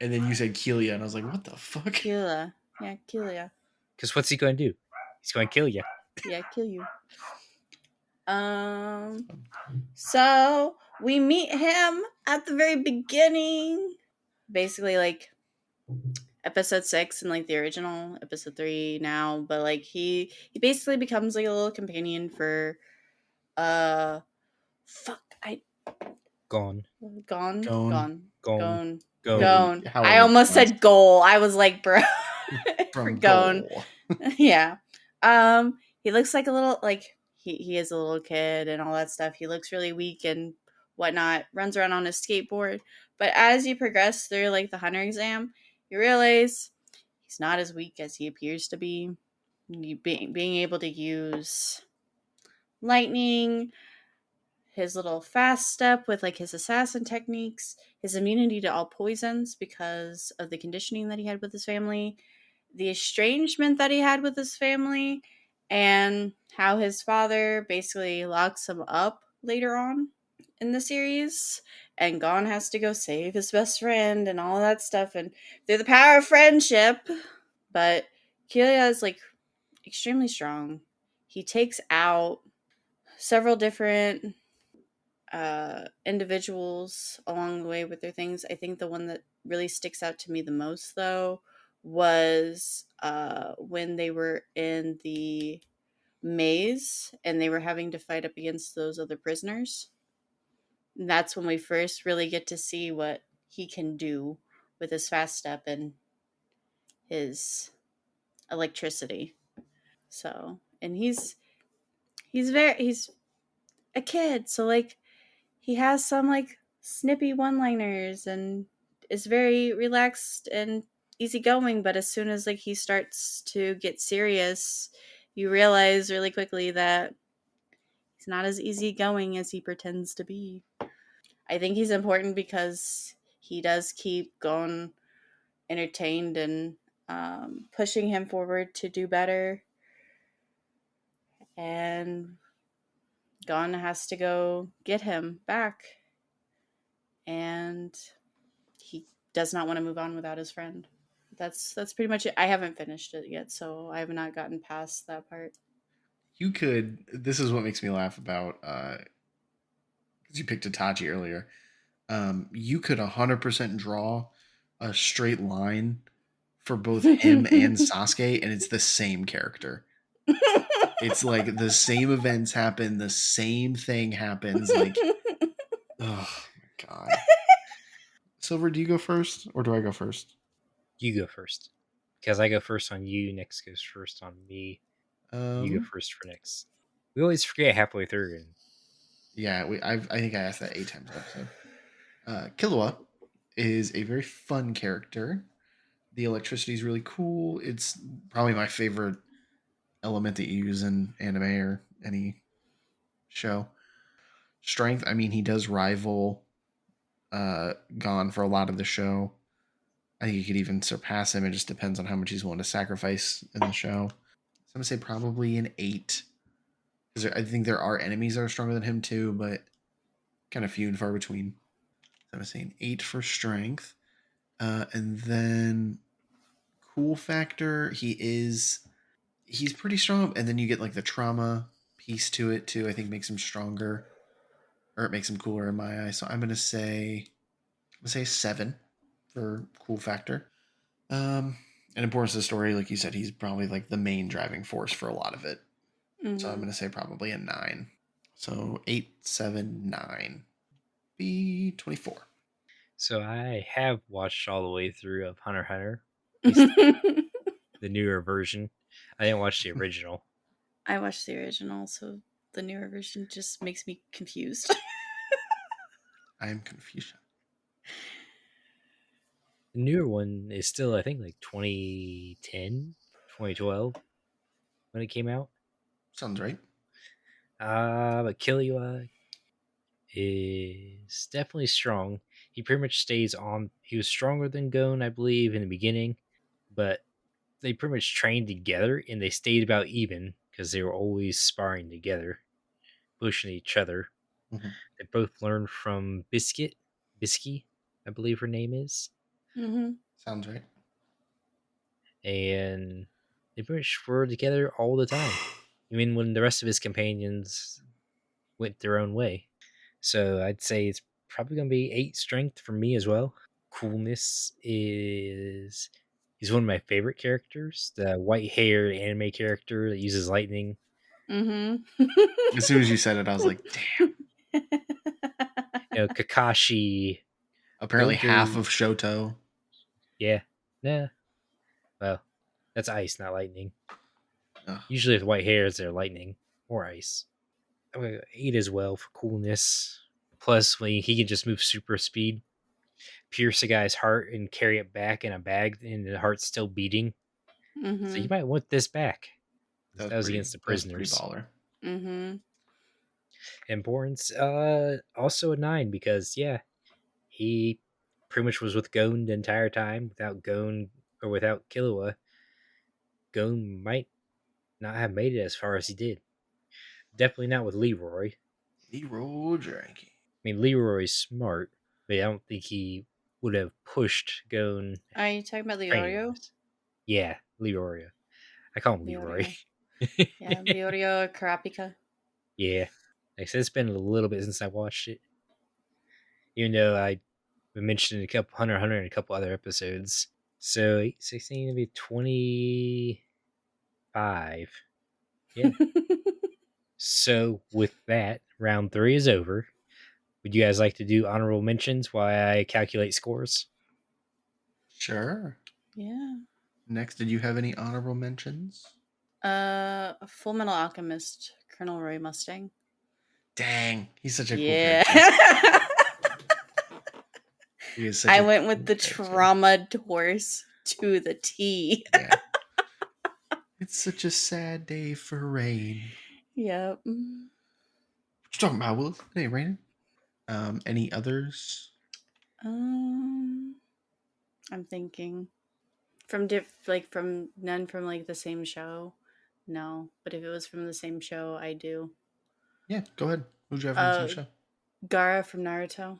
And then you said Kelia, and I was like, what the fuck? Kelia. Yeah, Kelia. Because what's he going to do? He's going to kill you. Yeah, kill you. So we meet him at the very beginning. Basically, like episode 6 and like the original episode 3 now, but like he basically becomes like a little companion for Gone. I almost said goal. I was like, bro. For Gone. Yeah. He looks like a little like he is a little kid and all that stuff. He looks really weak and whatnot, runs around on his skateboard. But as you progress through like the hunter exam, you realize he's not as weak as he appears to be. Being able to use lightning, his little fast step with like his assassin techniques, his immunity to all poisons because of the conditioning that he had with his family, the estrangement that he had with his family, and how his father basically locks him up later on in the series, and Gon has to go save his best friend and all that stuff, and through the power of friendship. But Killua is like extremely strong. He takes out several different individuals along the way with their things. I think the one that really sticks out to me the most, though, was when they were in the maze and they were having to fight up against those other prisoners. And that's when we first really get to see what he can do with his fast step and his electricity. So, and he's a kid, so like he has some like snippy one-liners and is very relaxed and easygoing, but as soon as like he starts to get serious, you realize really quickly that he's not as easygoing as he pretends to be. I think he's important because he does keep Gon entertained and pushing him forward to do better. And Gon has to go get him back. And he does not want to move on without his friend. That's pretty much it. I haven't finished it yet, so I have not gotten past that part. You could. This is what makes me laugh about because you picked Itachi earlier. You could 100% draw a straight line for both him and Sasuke, and it's the same character. It's like the same events happen, the same thing happens. Like, oh my god. Silver, do you go first, or do I go first? You go first. Because I go first on you, Next goes first on me. You go Um, first for next. We always forget halfway through. And yeah, I think I asked that 8 times an episode. Killua is a very fun character. The electricity is really cool. It's probably my favorite element that you use in anime or any show. Strength, I mean, he does rival Gon for a lot of the show. I think he could even surpass him. It just depends on how much he's willing to sacrifice in the show. So I'm gonna say probably an 8 because I think there are enemies that are stronger than him too, but kind of few and far between. So I'm gonna say an 8 for strength, and then cool factor. He's pretty strong, and then you get like the trauma piece to it too. I think makes him stronger, or it makes him cooler in my eyes. So I'm gonna say 7 for cool factor. Um, and importance of the story, like you said, he's probably like the main driving force for a lot of it. So I'm Mm-hmm. gonna say probably a 9. So 8, 7, 9. B24. so I have watched all the way through of Hunter x Hunter, at least the newer version. I didn't watch the original. I watched the original, so the newer version just makes me confused. I am confused. The newer one is still, I think, like 2010, 2012 when it came out. Sounds right. But Killua is definitely strong. He pretty much stays on. He was stronger than Gon, I believe, in the beginning, but they pretty much trained together and they stayed about even because they were always sparring together, pushing each other. Mhm. They both learned from Bisky, I believe her name is, Mm-hmm. Sounds right. and they pretty much were together all the time. I mean, when the rest of his companions went their own way. So I'd say it's probably going to be 8 strength for me as well. Coolness is he's one of my favorite characters, the white-haired anime character that uses lightning. Mm-hmm. As soon as you said it, I was like, damn. Kakashi, Apparently half Gojo, of Shoto. yeah, nah. Well, that's ice, not lightning. Ugh. Usually with white hairs, they're lightning or ice. I'm gonna go 8 as well for coolness. Plus, when he can just move super speed, pierce a guy's heart and carry it back in a bag, and the heart's still beating. So Mm-hmm. you might want this back. That was That was pretty against the that was pretty prisoners. baller. Mm-hmm. Importance, also a 9 because yeah, he pretty much was with Gon the entire time. Without Gon or without Killua, Gon might not have made it as far as he did. Definitely not with Leroy. I Leroy Jenkins. mean, Leroy's smart, but I don't think he would have pushed Gon Are you talking about training Leorio? wise. Yeah, Leroy. I call him Leroy. Yeah, Miorio Karapika. Yeah. Like I said, it's been a little bit since I watched it. Even though I mentioned a couple Hunter in a couple other episodes. So 16 to be 25. Yeah. So with that, round 3 is over. Would you guys like to do honorable mentions while I calculate scores? Sure. Yeah. Next, did you have any honorable mentions? Full Metal Alchemist, Colonel Roy Mustang. Dang, he's such a cool Yeah. character. He is such I a went with cool the character. trauma horse to the T. Yeah. It's such a sad day for rain. Yep. What you talking about, Will? It ain't raining. Any others? I'm thinking from from none from like the same show. No, but if it was from the same show, I do. Yeah, go ahead. Who'd you have from the same show? Gara from Naruto.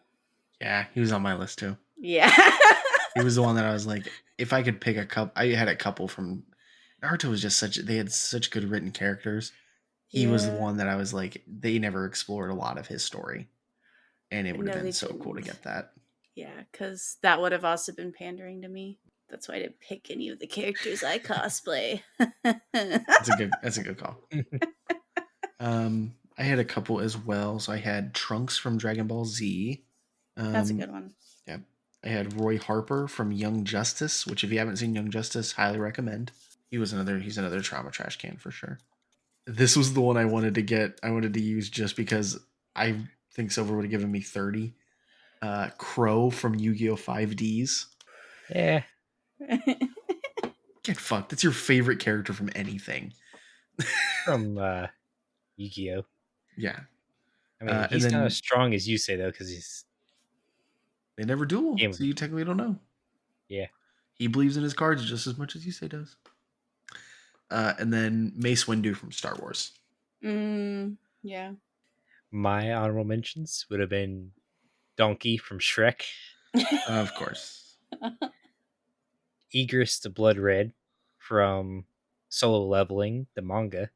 Yeah, he was on my list too. Yeah. He was the one that I was like, if I could pick a couple, I had a couple from Naruto. Was just they had such good written characters. He was the one that I was like, they never explored a lot of his story, and it would have been so cool to get that. Yeah, because that would have also been pandering to me. That's why I didn't pick any of the characters I cosplay. That's a good call. I had a couple as well. So I had Trunks from Dragon Ball Z. That's a good one. Yeah. I had Roy Harper from Young Justice, which if you haven't seen Young Justice, highly recommend. He's another trauma trash can for sure. This was the one I wanted to use just because I think Silver would have given me 30. Crow from Yu-Gi-Oh! 5Ds. Yeah. Get fucked. That's your favorite character from anything. From Yu-Gi-Oh! Yeah. I mean, he's not as strong as you say, though, because they never duel, so you technically don't know. Yeah. He believes in his cards just as much as Yusei does. And then Mace Windu from Star Wars. Yeah. My honorable mentions would have been Donkey from Shrek. Of course. Egress the Blood Red from Solo Leveling, the manga.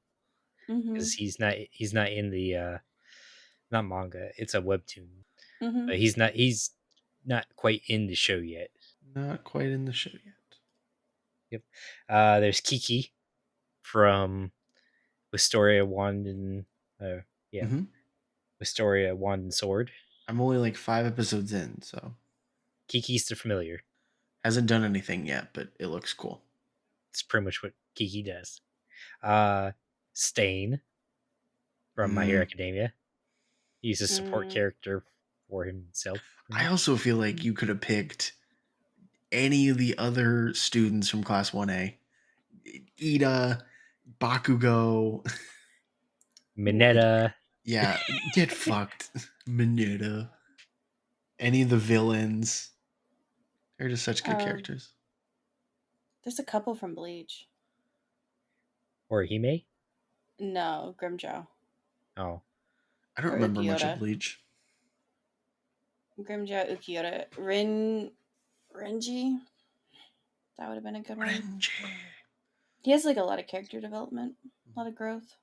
Because he's not in the not manga, it's a webtoon. But he's not quite in the show yet. Not quite in the show yet. Yep. There's Kiki from Wisteria Wand and Wisteria Wand and Sword. I'm only like 5 episodes in, so Kiki's the familiar. Hasn't done anything yet, but it looks cool. It's pretty much what Kiki does. Stain from My Hero Academia. He's a support character for himself. I also feel like you could have picked any of the other students from Class 1A. Ida, Bakugo, Mineta. Yeah, get fucked. Mineta. Any of the villains. They're just such good characters. There's a couple from Bleach. Orihime? No, Grimjaw. Oh. I don't remember much of Bleach. Grimjaw, Ukiyoda. Renji? That would have been a good one. He has like a lot of character development. A lot of growth.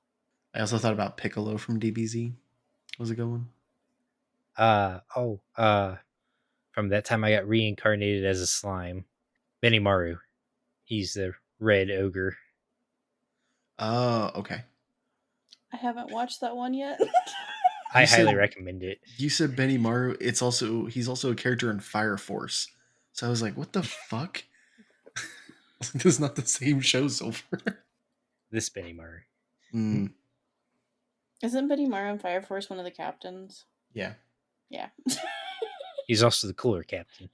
I also thought about Piccolo from DBZ. Was a good one. From that time I got reincarnated as a slime. Benimaru. He's the red ogre. Oh, okay. I haven't watched that one yet. I highly recommend it. You said Benimaru. He's also a character in Fire Force. So I was like, what the fuck? This is not the same show, Silver. This Benimaru. Isn't Benimaru in Fire Force one of the captains? Yeah. Yeah. He's also the cooler captain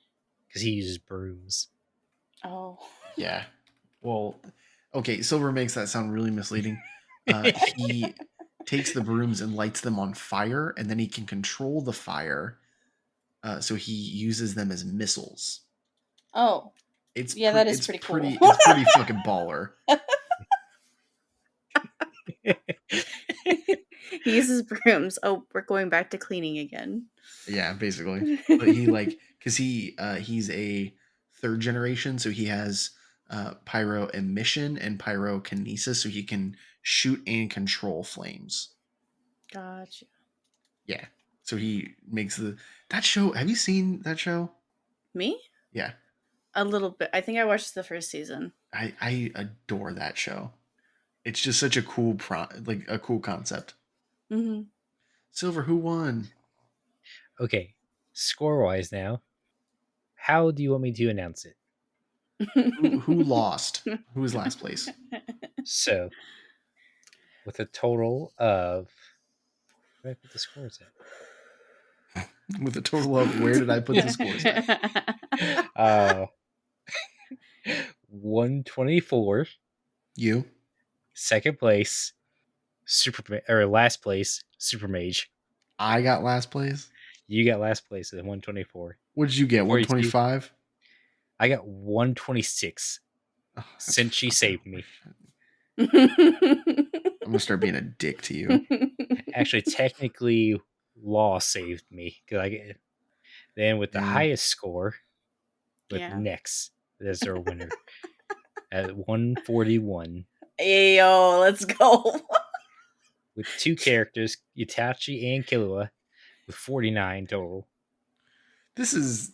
because he uses brooms. Oh. Yeah. Well, okay, Silver makes that sound really misleading. He takes the brooms and lights them on fire, and then he can control the fire. So he uses them as missiles. Oh. That is pretty cool. It's pretty fucking baller. He uses brooms. Oh, we're going back to cleaning again. Yeah, basically. But he because he's a 3rd generation, so he has pyro emission and pyrokinesis, so he can shoot and control flames. Gotcha. Yeah. So he makes that show. Have you seen that show? Me? Yeah. A little bit. I think I watched the first season. I adore that show. It's just such a cool a cool concept. Mm-hmm. Silver, who won? Okay, score wise now, how do you want me to announce it? Who lost? Who was last place? So, with a total of where did I put the scores With a total of where did I put the scores at? at? 124. You? Second place, last place, Super Mage. I got last place. You got last place at 124. What did you get? 42. 125? I got 126 since she saved me. I'm gonna start being a dick to you. Actually, technically, Law saved me because then with the highest score with Nex as our winner at 141. Ayo, let's go. With 2 characters, Itachi and Killua, with 49 total. This is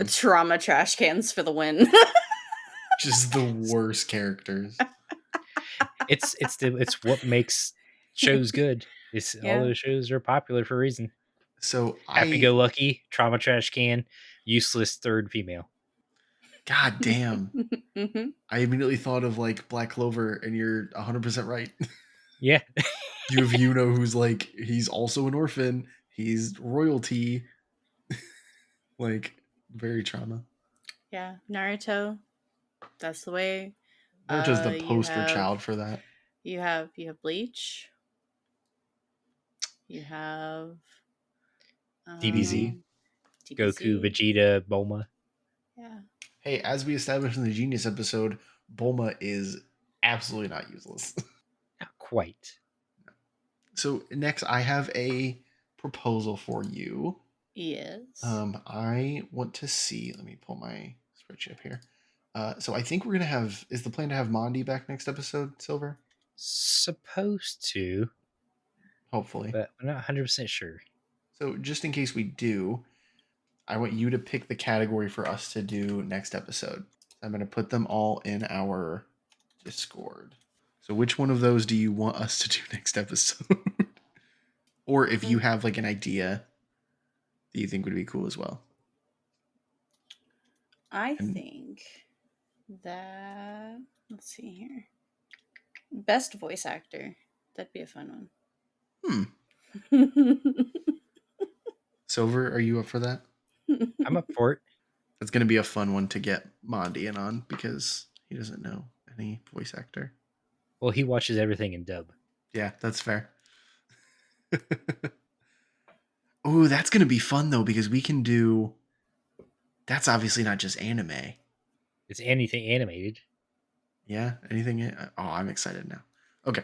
trauma trash cans for the win. just the worst characters. It's what makes shows good. All those shows are popular for a reason. So Happy Go Lucky, Trauma Trash Can, useless third female. God damn. Mm-hmm. I immediately thought of like Black Clover, and you're 100% right. Yeah. You have Yuno, who's like, he's also an orphan. He's royalty. Like, very trauma. Yeah, Naruto. That's the way. Naruto's the poster child for that. You have Bleach. You have DBZ. Goku, Vegeta, Bulma. Yeah. Hey, as we established in the Genius episode, Bulma is absolutely not useless. Not quite. So next, I have a proposal for you. Yes. I want to see. Let me pull my spreadsheet up here. So I think we're gonna have. Is the plan to have Mondi back next episode, Silver? Supposed to. Hopefully, but I'm not 100% sure. So just in case we do, I want you to pick the category for us to do next episode. I'm going to put them all in our Discord. So which one of those do you want us to do next episode? Or if you have like an idea that you think would be cool as well. I think that, let's see here. Best voice actor. That'd be a fun one. Silver, are you up for that? I'm up for it. That's going to be a fun one to get Mondi in on because he doesn't know any voice actor. Well, he watches everything in dub. Yeah, that's fair. Oh, that's going to be fun though because we can do... That's obviously not just anime. It's anything animated. Yeah, anything... Oh, I'm excited now. Okay.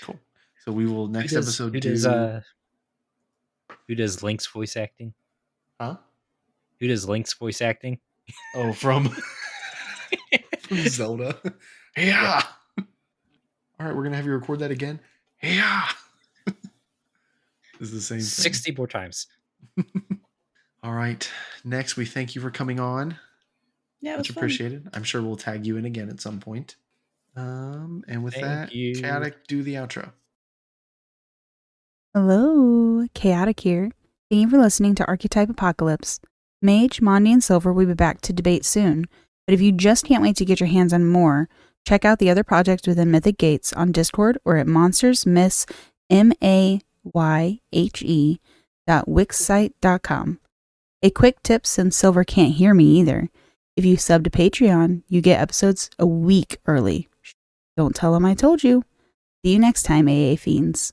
Cool. So we will next episode do... Who does Link's voice acting? Huh? Who does Link's voice acting? Oh, from Zelda. Yeah. All right, we're gonna have you record that again. Yeah. This is the same thing. 60 more times. All right. Next, we thank you for coming on. Yeah, much appreciated. I'm sure we'll tag you in again at some point. And with that, Chaotic, do the outro. Hello, Chaotic here. Thank you for listening to Archetype Apocalypse. Mage, Mondi, and Silver will be back to debate soon, but if you just can't wait to get your hands on more, check out the other projects within Mythic Gates on Discord or at monstersmythe.wixsite.com. A quick tip since Silver can't hear me either. If you sub to Patreon, you get episodes a week early. Don't tell them I told you. See you next time, AA Fiends.